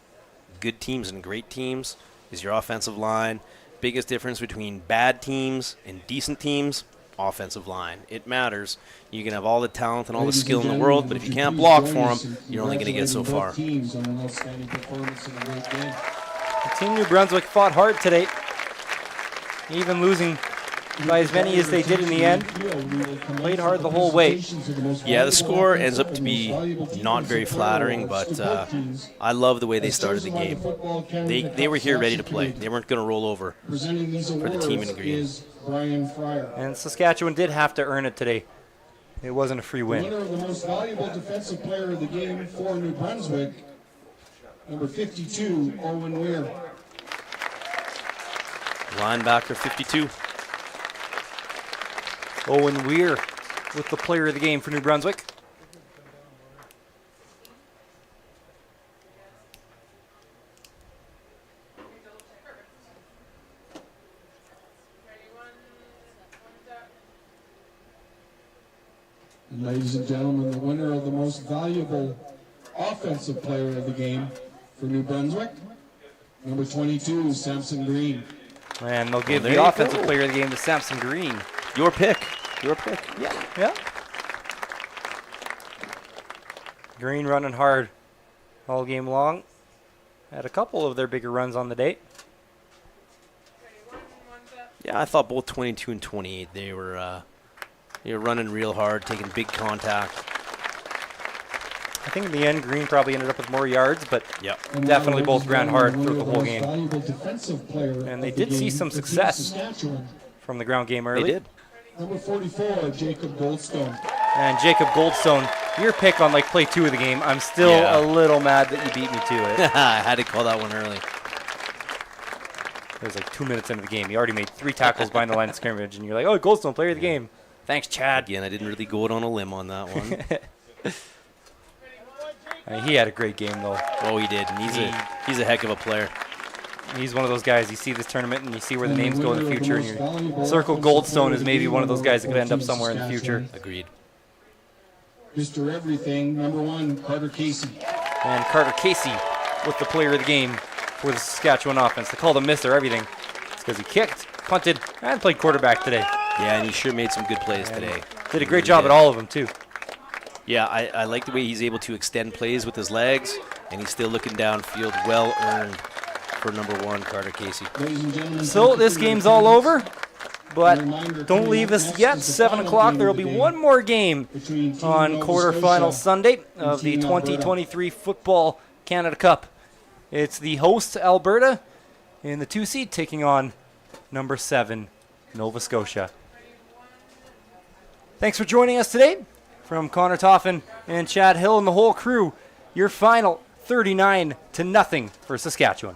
good teams and great teams is your offensive line. Biggest difference between bad teams and decent teams, offensive line. It matters. You can have all the talent and all the skill in the world, but if you can't block for them, you're only going to get so far. Teams on an outstanding performance in a great game. Team New Brunswick fought hard today, even losing by as many as they did in the end. Played hard the whole way. Yeah, the score ends up to be not very flattering, but I love the way they started the game. They were here ready to play. They weren't going to roll over for the team in green. And Saskatchewan did have to earn it today. It wasn't a free win. Winner of the most valuable defensive player of the game for New Brunswick, number 52, Owen Weir. Linebacker 52. Owen Weir with the player of the game for New Brunswick. Ladies and gentlemen, the winner of the most valuable offensive player of the game For New Brunswick, number 22, Samson Green. And they'll give there the you offensive go. player of the game to Samson Green. Your pick. Your pick. Yeah. Green running hard all game long. Had a couple of their bigger runs on the day. Yeah, I thought both 22 and 28, they were running real hard, taking big contact. I think in the end, Green probably ended up with more yards, but Yep. And definitely now, both ran hard one of through the whole most game. valuable defensive player And of they the did see game some to beat success. Saskatchewan. From the ground game They early. did. Number 44, Jacob Goldstone. And Jacob Goldstone, your pick on like play 2 of the game. I'm still Yeah. a little mad that you beat me to it. I had to call that one early. It was like 2 minutes into the game. He already made 3 tackles behind the line of scrimmage, and you're like, oh, Goldstone, player of the game. Thanks, Chad. Again, I didn't really go out on a limb on that one. He had a great game, though. Oh, he did. And he's a heck of a player. He's one of those guys, you see this tournament and you see where the And the names go in the winner of the future, and most you valuable circle offensive Goldstone player as of maybe the one of game those guys that could end up for somewhere in the future. Saskatchewan. Agreed. Mr. Everything, number 1, Carter Casey. And Carter Casey with the player of the game for the Saskatchewan offense. They called him Mr. Everything. It's because he kicked, punted, and played quarterback today. Yeah, and he sure made some good plays today. Did a great job at all of them, too. Yeah, I like the way he's able to extend plays with his legs, and he's still looking downfield. Well earned for number 1, Carter Casey. Ladies and gentlemen, So thank you this for your game's all attendance. over, but Reminder, don't coming leave up us next yet. is the 7 final o'clock, game there will of be the day one more game between Team on Nova quarterfinal Scotia Sunday and of the Team Alberta. 2023 Football Canada Cup. It's the host Alberta in the 2 seed taking on number 7 Nova Scotia. Thanks for joining us today. From Connor Toffin and Chad Hill and the whole crew, your final 39-0 for Saskatchewan.